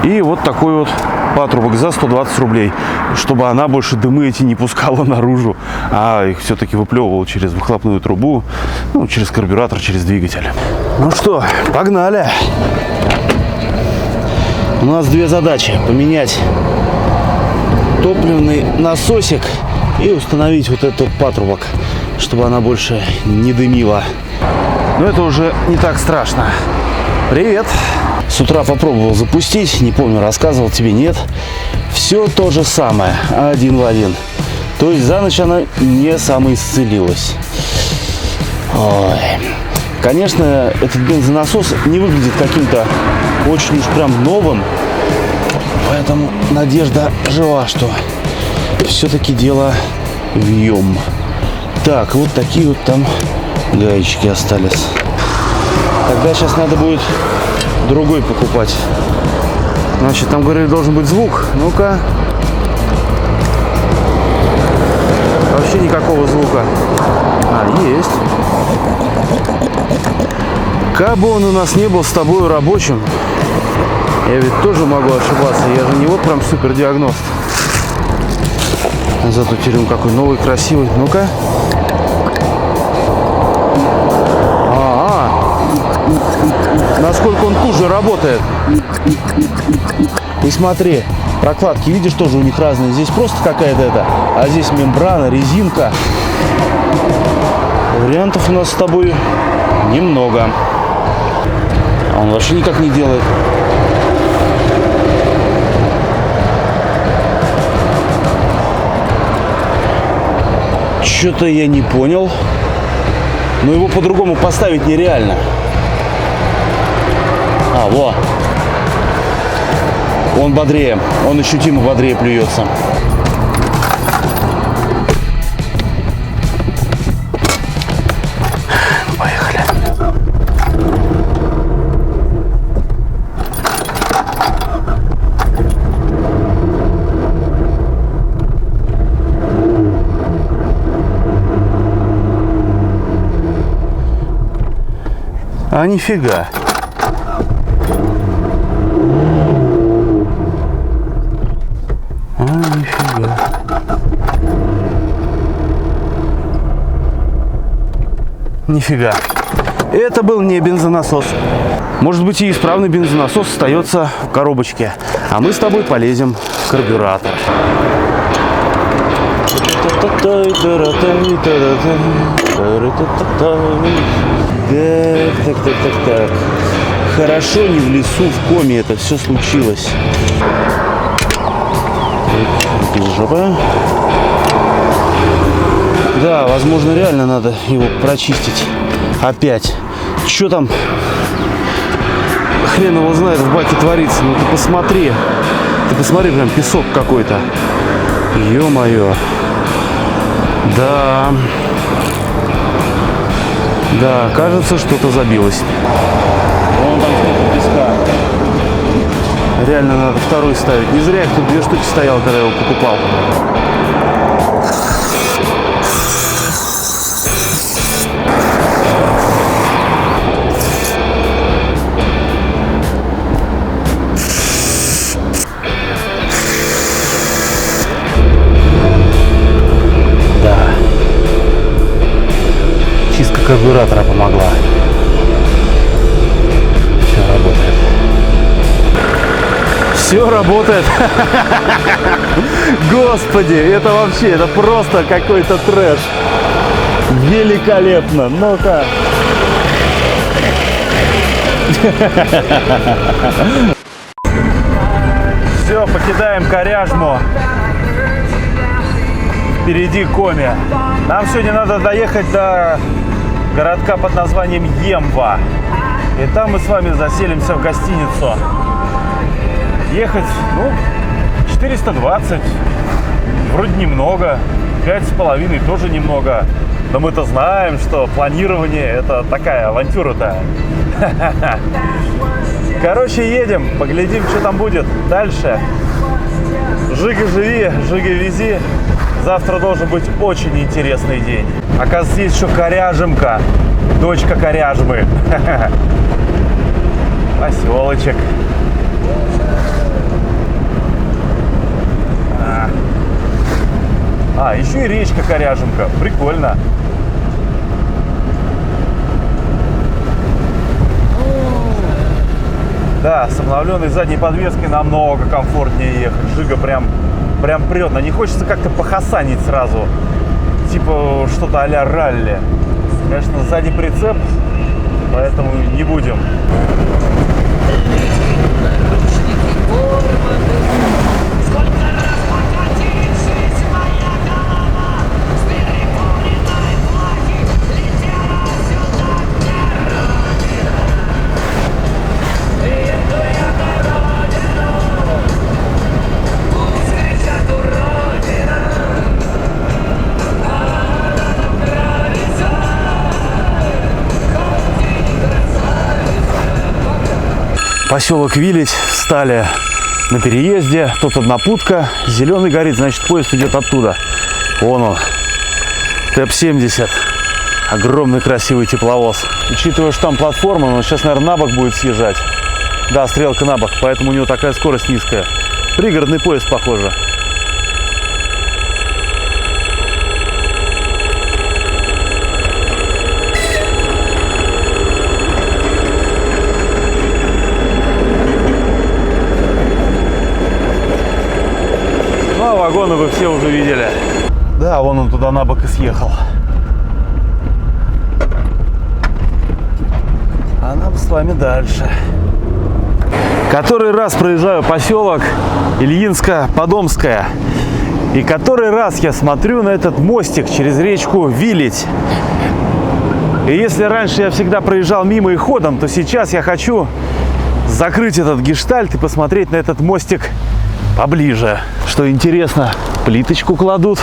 И вот такой вот патрубок за 120 рублей. Чтобы она больше дымы эти не пускала наружу, а их все-таки выплевывала через выхлопную трубу, ну, через карбюратор, через двигатель. Ну что, погнали. У нас две задачи. Поменять топливный насосик и установить вот этот патрубок, чтобы она больше не дымила. Но это уже не так страшно. Привет. С утра попробовал запустить, не помню, рассказывал тебе, нет. Все то же самое, один в один. То есть за ночь она не самоисцелилась. Ой. Конечно, этот бензонасос не выглядит каким-то очень уж прям новым. Поэтому надежда жива, что все-таки дело в нем. Так, вот такие вот там гаечки остались. Тогда сейчас надо будет другой покупать. Значит, там, говорили, должен быть звук. Ну-ка. Вообще никакого звука. Есть. Как бы он у нас не был с тобой рабочим, я ведь тоже могу ошибаться. Я же не вот прям супер диагност. Зато теперь он какой новый, красивый. Ну-ка. Насколько он хуже работает. И смотри, прокладки, видишь, тоже у них разные. Здесь просто какая-то это, а здесь мембрана, резинка. Вариантов у нас с тобой немного. А он вообще никак не делает. Что-то я не понял. Но его по-другому поставить нереально. Во. Он бодрее. Он ощутимо бодрее плюется. Поехали. А нифига. Нифига. Нифига. Это был не бензонасос. Может быть, и исправный бензонасос остается в коробочке. А мы с тобой полезем в карбюратор. Так. Хорошо, не в лесу, в коме это все случилось. Жопа. Да, возможно, реально надо его прочистить. Опять. Что там? Хрен его знает, в баке творится. Ну ты посмотри. Ты посмотри, прям песок какой-то. Ё-моё. Да. Да, кажется, что-то забилось. Вон там сколько песка. Реально надо второй ставить. Не зря их тут 2 штуки стояло, когда я его покупал. Да. Чистка карбюратора помогла. Все работает. Все работает. Господи, это вообще, это просто какой-то трэш. Великолепно. Ну-ка. Все, покидаем Коряжму. Впереди Коми. Нам сегодня надо доехать до городка под названием Емва. И там мы с вами заселимся в гостиницу. Ехать, 420, вроде немного, 5,5 тоже немного. Но мы-то знаем, что планирование – это такая авантюра-то. Короче, едем, поглядим, что там будет дальше. Жига живи, Жига вези. Завтра должен быть очень интересный день. Оказывается, есть еще Коряжемка, дочка Коряжмы. Поселочек. Еще и речка Коряжемка. Прикольно. Да, с обновленной задней подвеской намного комфортнее ехать. Жига прям прет. Но не хочется как-то похасанить сразу. Типа что-то а-ля ралли. Конечно, сзади прицеп, поэтому не будем. Поселок Вилить, встали на переезде. Тут однопутка, зеленый горит, значит поезд идет оттуда. Вон он, ТЭП-70. Огромный красивый тепловоз. Учитывая, что там платформа, он сейчас, наверное, на бок будет съезжать. Да, стрелка на бок, поэтому у него такая скорость низкая. Пригородный поезд, похоже. Ну, а вагоны вы все уже видели. Да, вон он туда на бок и съехал. А нам с вами дальше. Который раз проезжаю поселок Ильинско-Подомское. И который раз я смотрю на этот мостик через речку Вилить. И если раньше я всегда проезжал мимо и ходом, то сейчас я хочу закрыть этот гештальт и посмотреть на этот мостик поближе. Что интересно, плиточку кладут.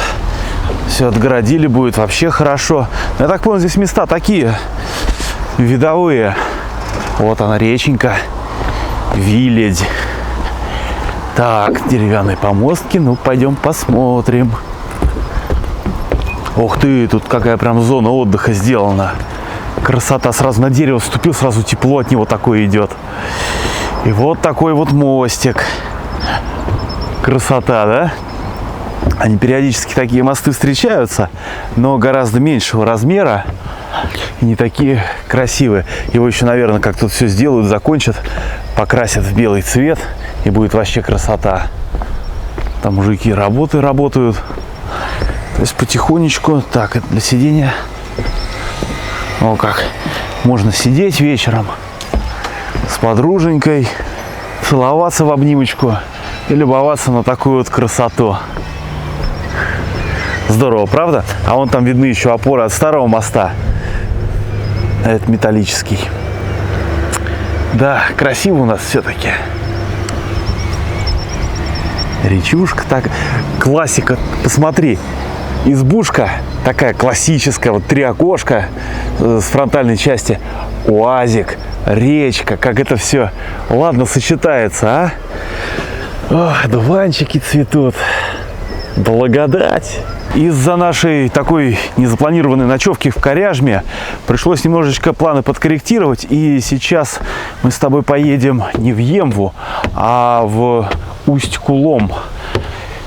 Все отгородили, будет вообще хорошо. Я так понял, здесь места такие видовые. Вот она, реченька. Вилить. Так, деревянные помостки. Ну, пойдем посмотрим. Ух ты, тут какая прям зона отдыха сделана. Красота. Сразу на дерево вступил, сразу тепло от него такое идет. И вот такой вот мостик. Красота, да? Они периодически такие мосты встречаются, но гораздо меньшего размера. И не такие красивые. Его еще, наверное, как тут все сделают, закончат, покрасят в белый цвет, и будет вообще красота. Там мужики работают. То есть потихонечку. Так, это для сидения. О, как. Можно сидеть вечером с подруженькой, целоваться в обнимочку и любоваться на такую вот красоту. Здорово, правда? А вон там видны еще опоры от старого моста. Это металлический. Да, красиво у нас все-таки. Речушка, так, классика. Посмотри, избушка такая классическая, вот 3 окошка с фронтальной части. УАЗик, речка, как это все ладно сочетается, а? Ох, дуванчики цветут. Благодать. Из-за нашей такой незапланированной ночевки в Коряжме пришлось немножечко планы подкорректировать. И сейчас мы с тобой поедем не в Емву, а в Усть-Кулом.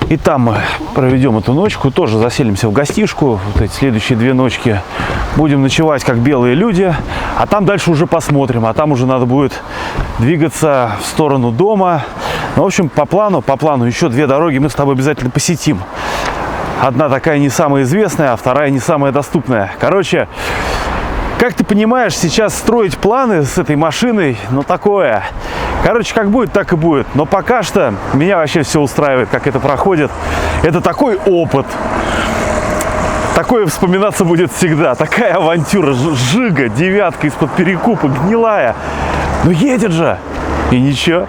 И там мы проведем эту ночку, тоже заселимся в гостишку. Вот эти следующие 2 ночки будем ночевать как белые люди. А там дальше уже посмотрим. А там уже надо будет двигаться в сторону дома. Ну, в общем, по плану еще 2 дороги мы с тобой обязательно посетим. Одна такая не самая известная, а вторая не самая доступная. Короче, как ты понимаешь, сейчас строить планы с этой машиной, ну такое. Короче, как будет, так и будет. Но пока что меня вообще все устраивает, как это проходит. Это такой опыт. Такое вспоминаться будет всегда. Такая авантюра. Жига, 9 из-под Перекупа, гнилая. Ну едет же. И ничего.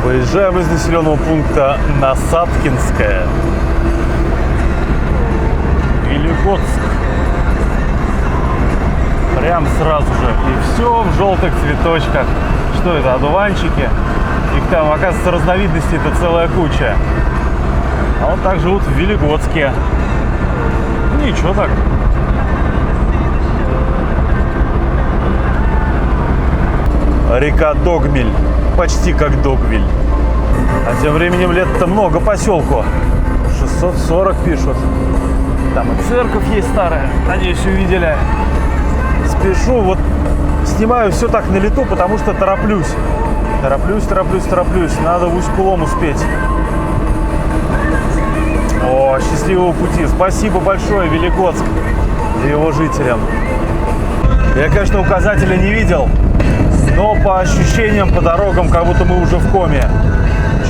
Выезжаем из населенного пункта Насаткинское. Великотск. Прям сразу же. И все в желтых цветочках. Что это, одуванчики? Их там, оказывается, разновидностей это целая куча. А вот так живут в Великотске. Ничего так. Река Догмиль. Почти как Догвиль. А тем временем лет-то много поселку. 640 пишут. Там и церковь есть старая. Надеюсь, увидели. Спешу, вот снимаю все так на лету, потому что тороплюсь. Тороплюсь. Надо в Усть-Кулом успеть. О, счастливого пути. Спасибо большое, Великотск, и его жителям. Я, конечно, указателя не видел, но по ощущениям, по дорогам, как будто мы уже в коме.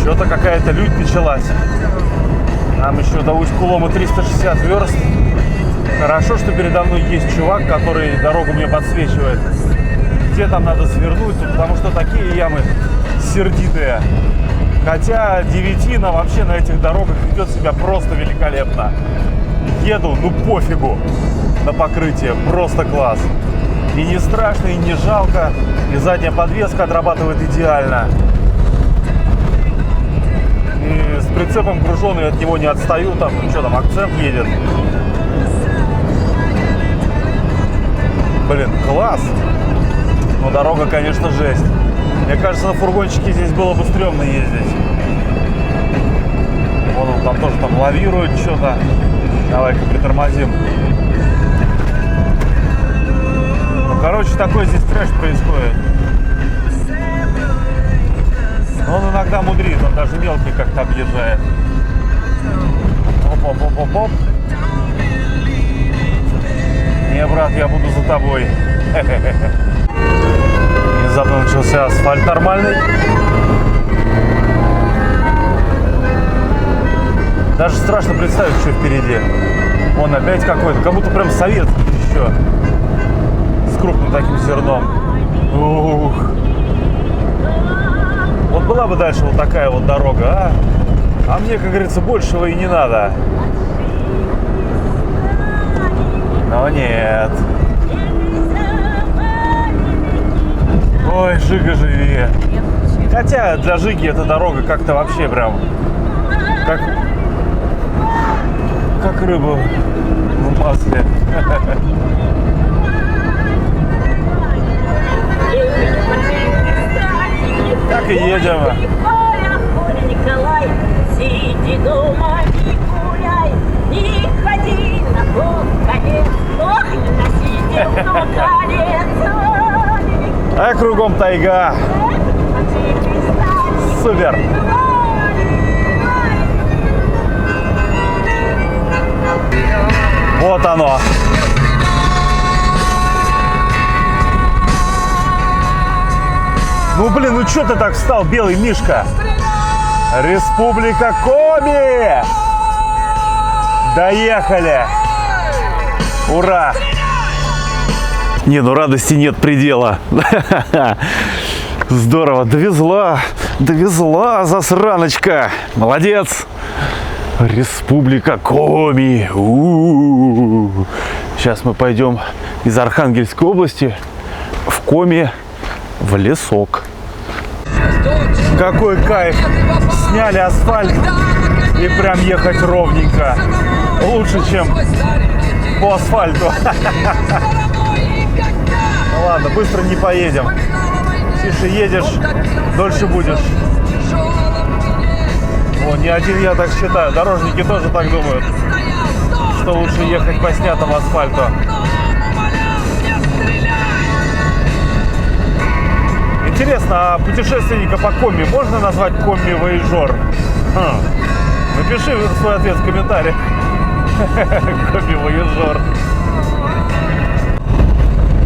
Что-то какая-то лють началась. Нам еще до Усть-Кулома 360 верст. Хорошо, что передо мной есть чувак, который дорогу мне подсвечивает. Где там надо свернуть, потому что такие ямы сердитые. Хотя девятина вообще на этих дорогах ведет себя просто великолепно. Еду, ну пофигу на покрытие, просто класс. И не страшно, и не жалко, и задняя подвеска отрабатывает идеально. И с прицепом груженый, от него не отстаю, там, что там, акцент едет. Блин, класс. Но дорога, конечно, жесть. Мне кажется, на фургончике здесь было бы стрёмно ездить. Вон он там тоже там лавирует что-то. Давай-ка притормозим. Ну, короче, такой здесь трэш происходит. Но он иногда мудрит, он даже мелкий как-то объезжает. Оп-оп-оп-оп-оп. Не, брат, я буду за тобой. Внезапно начался асфальт нормальный. Даже страшно представить, что впереди. Он опять какой-то, как будто прям советский еще. С крупным таким зерном. Ух. Вот была бы дальше вот такая вот дорога, а мне, как говорится, большего и не надо. Но нет. Ой, Жига, живи. Хотя для Жиги эта дорога как-то вообще прям как рыба в масле. Так и едем. Николай, сиди дома, не гуляй, не ходи на тот конец, ох, не носите в тот конец. А кругом тайга. Супер. Вот оно. Ну блин, ну что ты так встал, белый мишка? Республика Коми! Доехали! Ура! Не, ну радости нет предела. Здорово, довезла, засраночка. Молодец. Республика Коми. У-у-у. Сейчас мы пойдем из Архангельской области в Коми в лесок. Какой кайф. Сняли асфальт и прям ехать ровненько. Лучше, чем по асфальту. Ну ладно, быстро не поедем. Тише едешь, дольше будешь. О, не один я так считаю. Дорожники тоже так думают, что лучше ехать по снятому асфальту. Интересно, а путешественника по Коми можно назвать Коми-вояжер? Напиши свой ответ в комментариях. Коми-вояжер.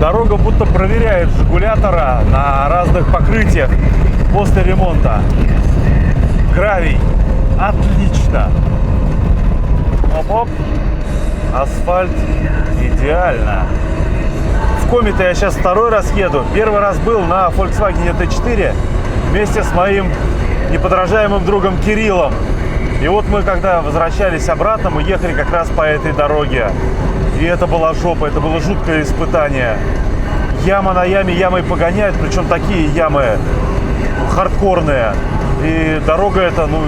Дорога будто проверяет жигулятора на разных покрытиях после ремонта. Гравий. Отлично. Оп-оп. Асфальт. Идеально. В Коми-то я сейчас второй раз еду. Первый раз был на Volkswagen T4 вместе с моим неподражаемым другом Кириллом. И вот мы, когда возвращались обратно, мы ехали как раз по этой дороге. И это была жопа, это было жуткое испытание. Яма на яме, ямой погоняют, причем такие ямы хардкорные. И дорога эта, ну,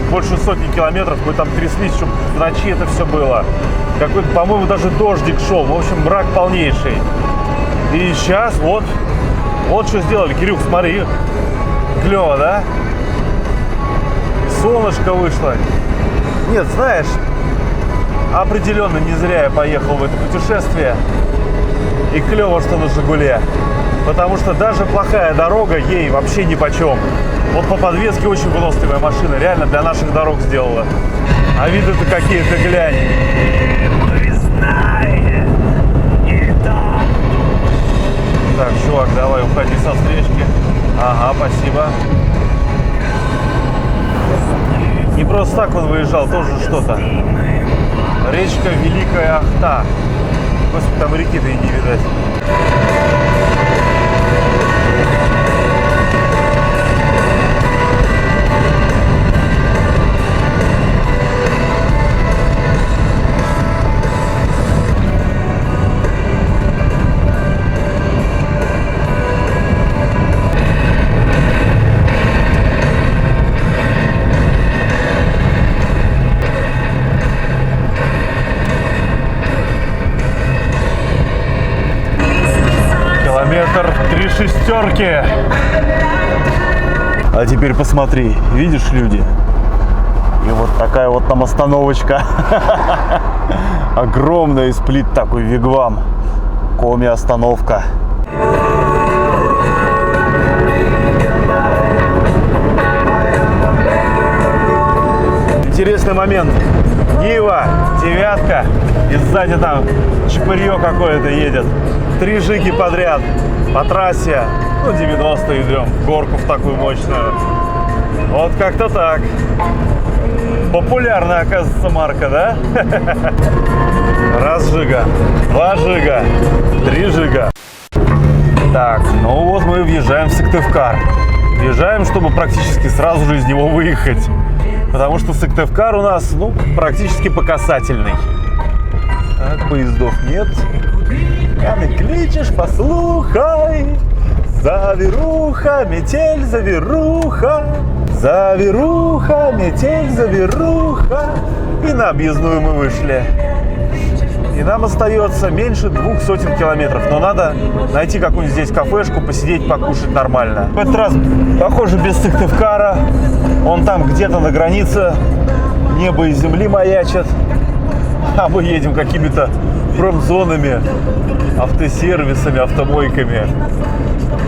больше сотни километров, мы там тряслись, чтобы в ночи это все было. Какой-то, по-моему, даже дождик шел. В общем, мрак полнейший. И сейчас вот Вот что сделали, Кирюх, смотри. Клево, да? Солнышко вышло. Нет, знаешь, определенно не зря я поехал в это путешествие. И клево, что на «Жигуле». Потому что даже плохая дорога ей вообще нипочем. Вот по подвеске очень выносливая машина. Реально для наших дорог сделала. А виды-то какие, ты глянь. Так, чувак, давай уходи со встречки. Ага, спасибо. Не просто так он выезжал, тоже что-то. Речка Великая Ахта. Господи, там реки-то и не видать. Километр 3 шестерки. А теперь посмотри, видишь, люди? И вот такая вот там остановочка. Огромная из плит такой вигвам. Коми-остановка. Интересный момент. Нива, девятка, и сзади там чпырье какое-то едет. 3 жиги подряд по трассе. Ну, 90 идем, горку в такую мощную. Вот как-то так. Популярная, оказывается, марка, да? Раз жига, 2 жига, 3 жига. Так, ну вот мы въезжаем в Сыктывкар. Въезжаем, чтобы практически сразу же из него выехать. Потому что Сыктывкар у нас, ну, практически по касательной. Так, поездов нет. Яны кличешь, послухай. Завируха, метель, завируха. Завируха, метель, завируха. И на объездную мы вышли. И нам остается меньше 200 километров. Но надо найти какую-нибудь здесь кафешку, посидеть, покушать нормально. В этот раз, похоже, без Сыктывкара. Он там где-то на границе. Небо и земли маячат. А мы едем какими-то промзонами, автосервисами, автомойками.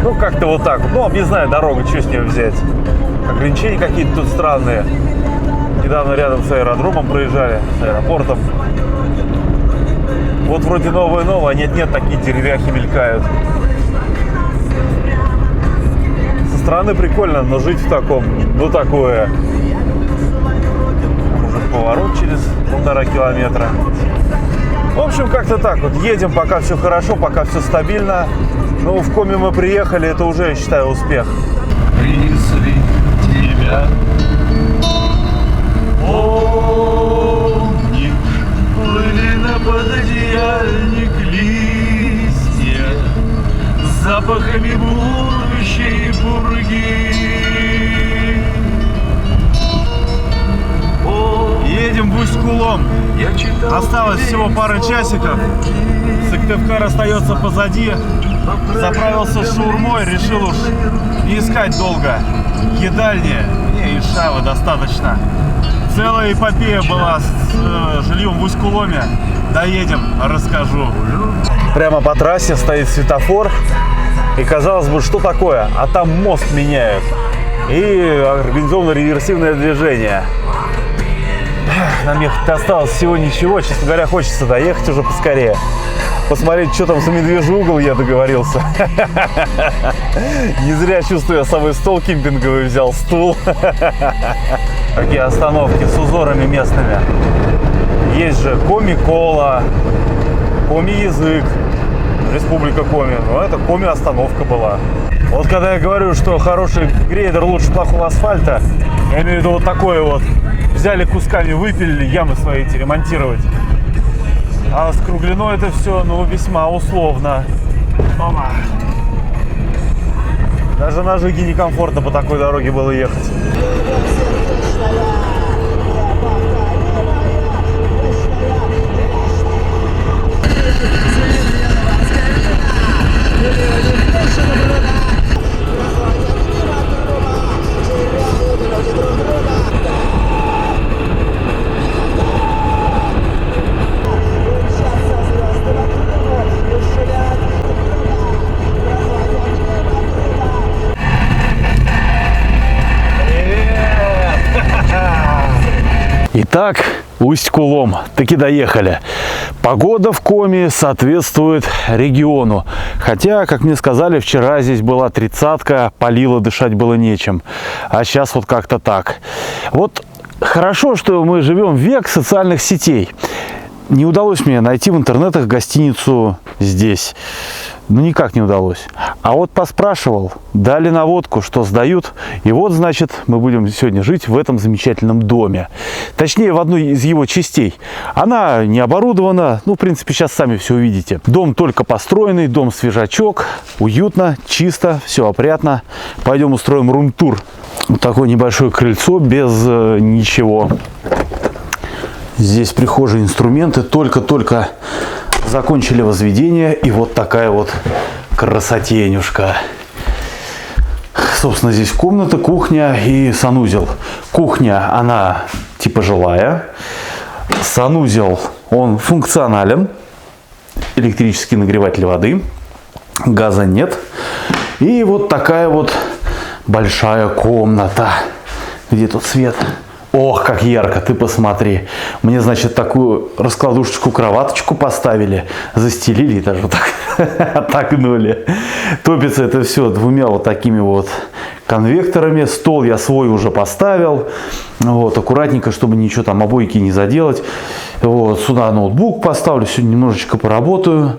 Ну, как-то вот так. Ну, объездная дорога, что с нее взять? Ограничения какие-то тут странные. Недавно рядом с аэродромом проезжали, с аэропортом. Вот вроде новое-новое, а нет-нет, такие деревяхи мелькают. Со стороны прикольно, но жить в таком, ну такое. Уже поворот через 1,5 километра. В общем, как-то так вот. Едем, пока все хорошо, пока все стабильно. Ну, в Коми мы приехали, это уже, я считаю, успех. Принесли тебя. Помнишь, плыли на пододеяльник листья с запахами будущей пурги. Едем в Усть-Кулом. Осталось всего пара часиков. Сыктывкар остается позади. Заправился шаурмой, решил уж не искать долго едальни. Не, и шавы достаточно. Целая эпопея была с жильем в Усть-Куломе. Доедем, расскажу. Прямо по трассе стоит светофор. И казалось бы, что такое? А там мост меняют. И организовано реверсивное движение. Нам ехать осталось всего ничего. Честно говоря, хочется доехать уже поскорее. Посмотреть, что там за медвежий угол я договорился. Не зря чувствую, я самый стол кемпинговый взял, стул. Какие остановки с узорами местными. Есть же Коми-Кола, Коми-Язык, Республика Коми. Но это Коми-остановка была. Вот когда я говорю, что хороший грейдер лучше плохого асфальта, я имею в виду вот такое вот. Взяли кусками, выпилили, ямы свои эти ремонтировать. А с круглиной это все, ну, весьма условно. Ома. Даже на Жиге некомфортно по такой дороге было ехать. Итак, Усть-Кулом. Таки доехали. Погода в Коми соответствует региону. Хотя, как мне сказали, вчера здесь была 30-ка, палило, дышать было нечем. А сейчас вот как-то так. Вот хорошо, что мы живем в век социальных сетей. Не удалось мне найти в интернетах гостиницу здесь. Ну, никак не удалось. А вот поспрашивал, дали наводку, что сдают. И вот, значит, мы будем сегодня жить в этом замечательном доме. Точнее, в одной из его частей. Она не оборудована. Ну, в принципе, сейчас сами все увидите. Дом только построенный, дом свежачок. Уютно, чисто, все опрятно. Пойдем устроим рум-тур. Вот такое небольшое крыльцо без ничего. Здесь прихожие, инструменты. Только-только закончили возведение. И вот такая вот красотенюшка. Собственно, здесь комната, кухня и санузел. Кухня, она типа жилая. Санузел, он функционален. Электрический нагреватель воды. Газа нет. И вот такая вот большая комната. Где тут свет? Ох, как ярко, ты посмотри. Мне, значит, такую раскладушечку, кроваточку поставили, застелили и даже вот так отогнули. Топится это все двумя вот такими вот конвекторами. Стол я свой уже поставил. Вот, аккуратненько, чтобы ничего там обойки не заделать. Вот, сюда ноутбук поставлю, сегодня немножечко поработаю.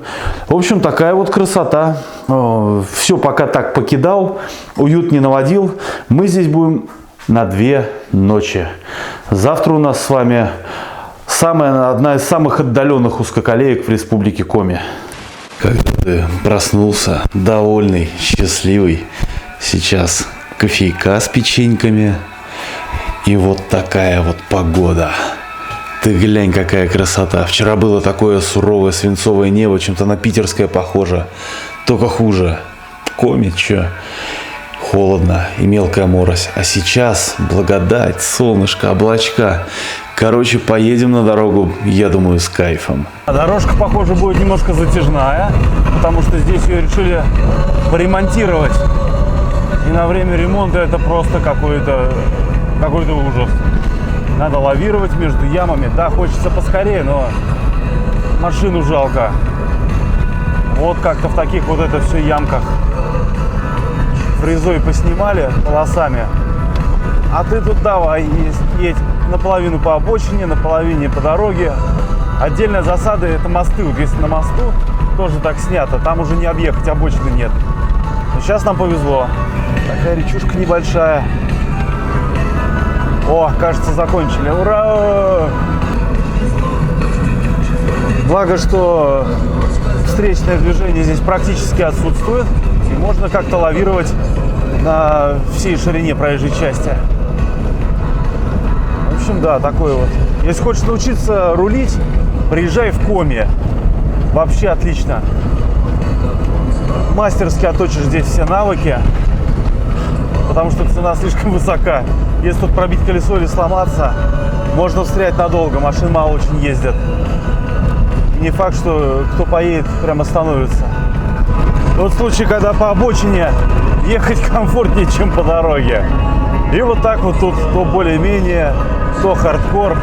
В общем, такая вот красота. Все пока так покидал, уют не наводил. Мы здесь будем на 2 ночи. Завтра у нас с вами одна из самых отдаленных узкоколеек в республике Коми. Когда ты проснулся, довольный, счастливый, сейчас кофейка с печеньками и вот такая вот погода. Ты глянь, какая красота. Вчера было такое суровое свинцовое небо, чем-то на питерское похоже, только хуже. Коми, чё? Холодно и мелкая морось. А сейчас благодать, солнышко, облачка. Короче, поедем на дорогу, я думаю, с кайфом. Дорожка, похоже, будет немножко затяжная, потому что здесь ее решили поремонтировать. И на время ремонта это просто какой-то ужас. Надо лавировать между ямами. Да, хочется поскорее, но машину жалко. Вот как-то в таких вот это все ямках. Фрезой поснимали полосами, а ты тут давай едь наполовину по обочине, наполовине по дороге. Отдельная засада — это мосты. Вот если на мосту тоже так снято, там уже не объехать, обочины нет. Но сейчас нам повезло. Такая речушка небольшая. О, кажется, закончили. Ура! Благо, что встречное движение здесь практически отсутствует. И можно как-то лавировать на всей ширине проезжей части. В общем, да, такой вот. Если хочешь научиться рулить, приезжай в Коми. Вообще отлично. Мастерски отточишь здесь все навыки, потому что цена слишком высока. Если тут пробить колесо или сломаться, можно встрять надолго. Машин мало очень ездят. И не факт, что кто поедет, прям остановится. Тот случай, когда по обочине ехать комфортнее, чем по дороге. И вот так вот тут то более-менее, то хардкор.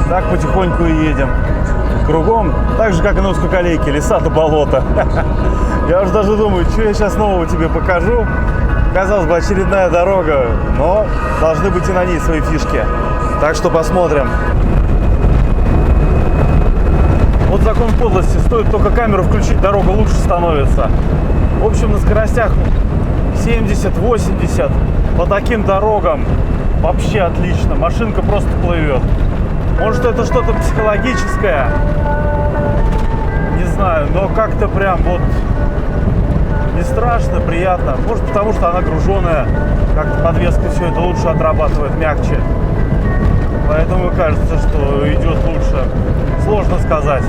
Так потихоньку и едем. Кругом, так же, как и на узкоколейке, леса до болота. Я уже даже думаю, что я сейчас нового тебе покажу. Казалось бы, очередная дорога, но должны быть и на ней свои фишки. Так что посмотрим. Вот закон подлости. Стоит только камеру включить, дорога лучше становится. В общем, на скоростях 70-80 по таким дорогам вообще отлично. Машинка просто плывет. Может, это что-то психологическое, не знаю, но как-то прям вот не страшно, приятно. Может, потому что она груженая, как-то подвеска все это лучше отрабатывает, мягче. Поэтому кажется, что идет лучше. Сложно сказать.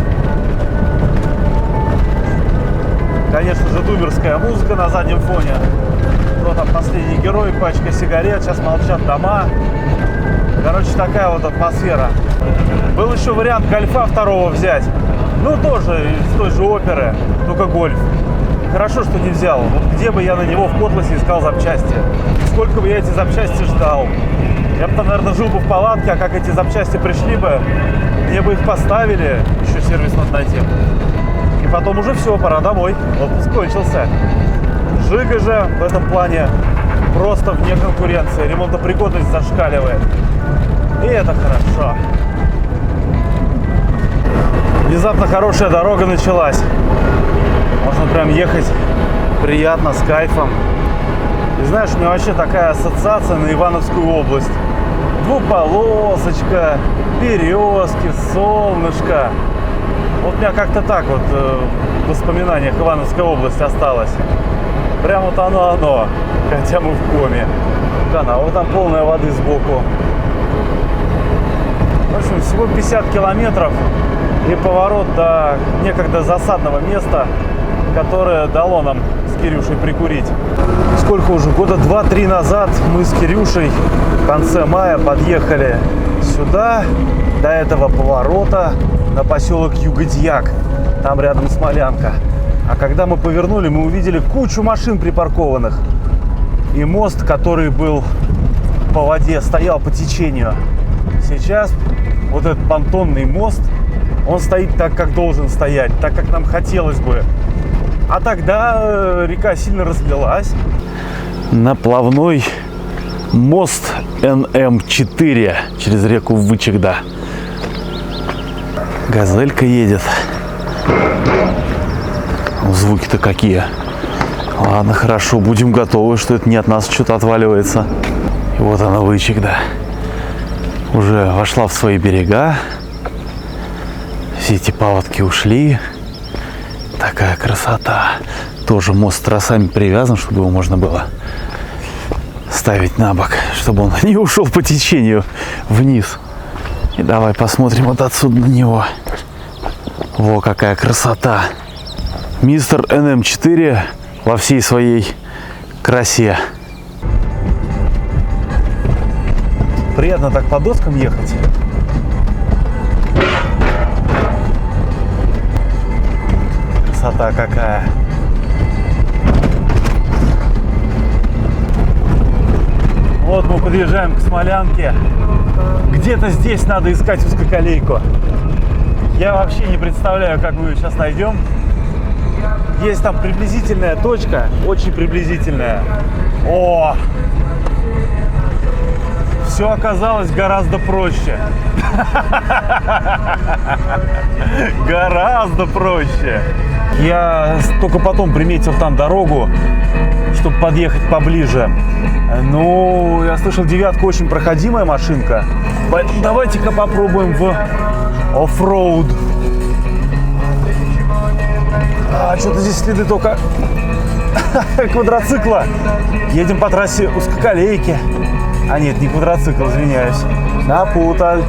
Конечно же, думерская музыка на заднем фоне. Кто там последний герой, пачка сигарет, сейчас молчат дома. Короче, такая вот атмосфера. Был еще вариант гольфа второго взять. Ну, тоже из той же оперы, только гольф. Хорошо, что не взял. Вот где бы я на него в Котласе искал запчасти? Сколько бы я эти запчасти ждал? Я бы там, наверное, жил бы в палатке, а как эти запчасти пришли бы, мне бы их поставили, еще сервис надо найти. И потом уже все, пора домой. Отпуск кончился. Жига же в этом плане просто вне конкуренции. Ремонтопригодность зашкаливает. И это хорошо. Внезапно хорошая дорога началась. Можно прям ехать приятно, с кайфом. И знаешь, у меня вообще такая ассоциация на Ивановскую область. Двуполосочка, березки, солнышко. Вот у меня как-то так вот в воспоминаниях Ивановская область осталась. Прям вот оно, хотя мы в коме. Канал, вот там полная воды сбоку. В общем, всего 50 километров и поворот до некогда засадного места, которое дало нам с Кирюшей прикурить. Сколько уже? Года 2-3 назад мы с Кирюшей в конце мая подъехали сюда, до этого поворота, на поселок Югодьяк. Там рядом Смолянка. А когда мы повернули, мы увидели кучу машин припаркованных. И мост, который был по воде, стоял по течению. Сейчас вот этот понтонный мост, он стоит так, как должен стоять, так, как нам хотелось бы. А тогда река сильно разлилась. Наплавной мост НМ4 через реку Вычегда. Газелька едет. Звуки-то какие. Ладно, хорошо, будем готовы, что это не от нас что-то отваливается. И вот она, Вычегда. Уже вошла в свои берега. Все эти паводки ушли. Такая красота. Тоже мост с тросами привязан, чтобы его можно было ставить на бок, чтобы он не ушел по течению вниз. И давай посмотрим вот отсюда на него. Во, какая красота. Мистер НМ4 во всей своей красе. Приятно так по доскам ехать. Красота какая. Вот мы подъезжаем к Смолянке. Где-то здесь надо искать узкоколейку. Я вообще не представляю, как мы ее сейчас найдем. Есть там приблизительная точка, очень приблизительная. О! Все оказалось гораздо проще. Гораздо проще. Я только потом приметил там дорогу, чтобы подъехать поближе. Ну, я слышал, девятка очень проходимая машинка. Поэтому давайте-ка попробуем в оффроуд. А что-то здесь следы только квадроцикла. Едем по трассе узкоколейки. А нет, не квадроцикл, извиняюсь. Напутал.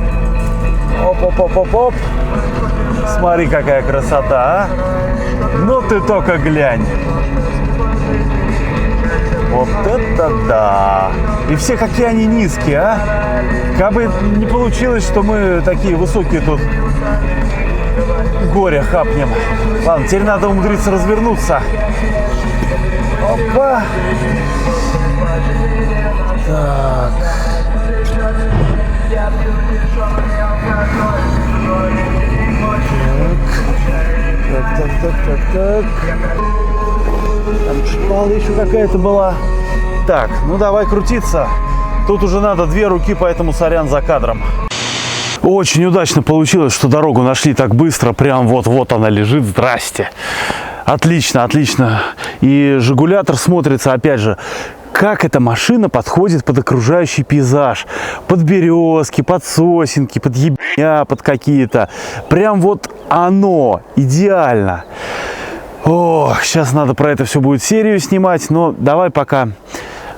Оп-оп-оп-оп-оп. Смотри, какая красота, а. Ну ты только глянь. Вот это да. И все какие они низкие, а. Как бы не получилось, что мы такие высокие тут горе хапнем. Ладно, теперь надо умудриться развернуться. Опа. Так. Так. Там шпала еще какая-то была. Так, ну давай крутиться. Тут уже надо две руки, поэтому сорян за кадром. Очень удачно получилось, что дорогу нашли так быстро. Прям вот она лежит. Здрасте. Отлично, отлично. И жигулятор смотрится, опять же, как эта машина подходит под окружающий пейзаж. Под березки, под сосенки, под ебня, под какие-то. Прям вот оно. Идеально. Ох, сейчас надо про это все будет серию снимать. Но давай пока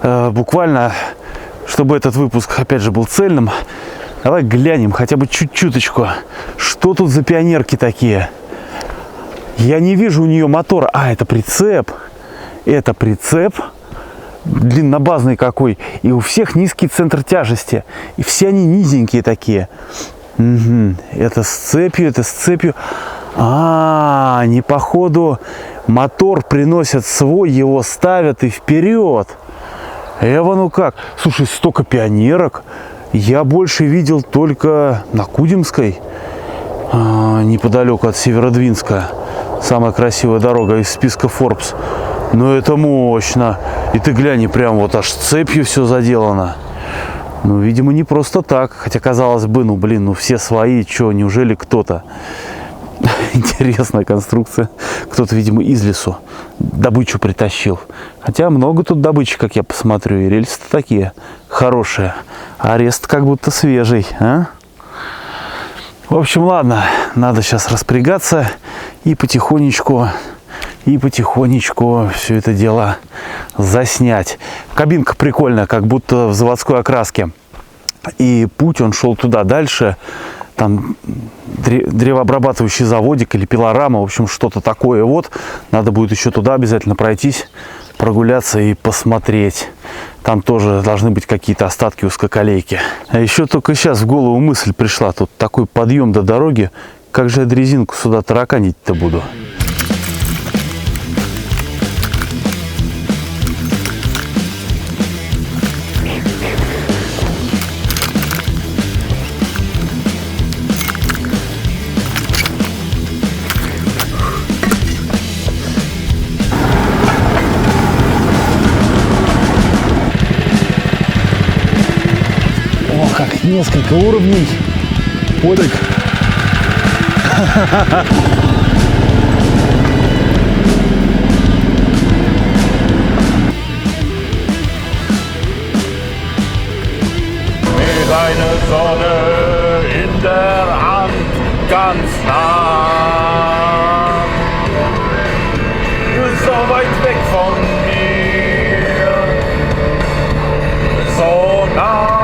буквально, чтобы этот выпуск, опять же, был цельным, давай глянем хотя бы чуть-чуточку, что тут за пионерки такие. Я не вижу у нее мотора. А, это прицеп. Это прицеп. Длиннобазный какой. И у всех низкий центр тяжести. И все они низенькие такие. Угу. Это с цепью, это с цепью. А, они походу мотор приносят свой, его ставят и вперед. Эва, ну как? Слушай, столько пионерок. я больше видел только на Кудимской, неподалеку от Северодвинска. Самая красивая дорога из списка Forbes. Но это мощно. И ты глянь, прям вот аж цепью все заделано. Ну, видимо, не просто так. Хотя, казалось бы, ну, блин, ну все свои. Че, неужели кто-то? Интересная конструкция. Кто-то, видимо, из лесу добычу притащил. Хотя много тут добычи, как я посмотрю. И рельсы-то такие хорошие. Арест как будто свежий, а? В общем, ладно. Надо сейчас распрягаться и потихонечку все это дело заснять. Кабинка прикольная, как будто в заводской окраске. И путь, он шел туда дальше. Там древообрабатывающий заводик или пилорама, в общем, что-то такое. Вот, надо будет еще туда обязательно пройтись, прогуляться и посмотреть. Там тоже должны быть какие-то остатки узкоколейки. А еще только сейчас в голову мысль пришла. Тут такой подъем до дороги. Как же я дрезинку сюда тараканить-то буду? Как несколько уровней подик. Mit einer Sonne in der Hand, ganz nah. So weit weg von mir, so nah.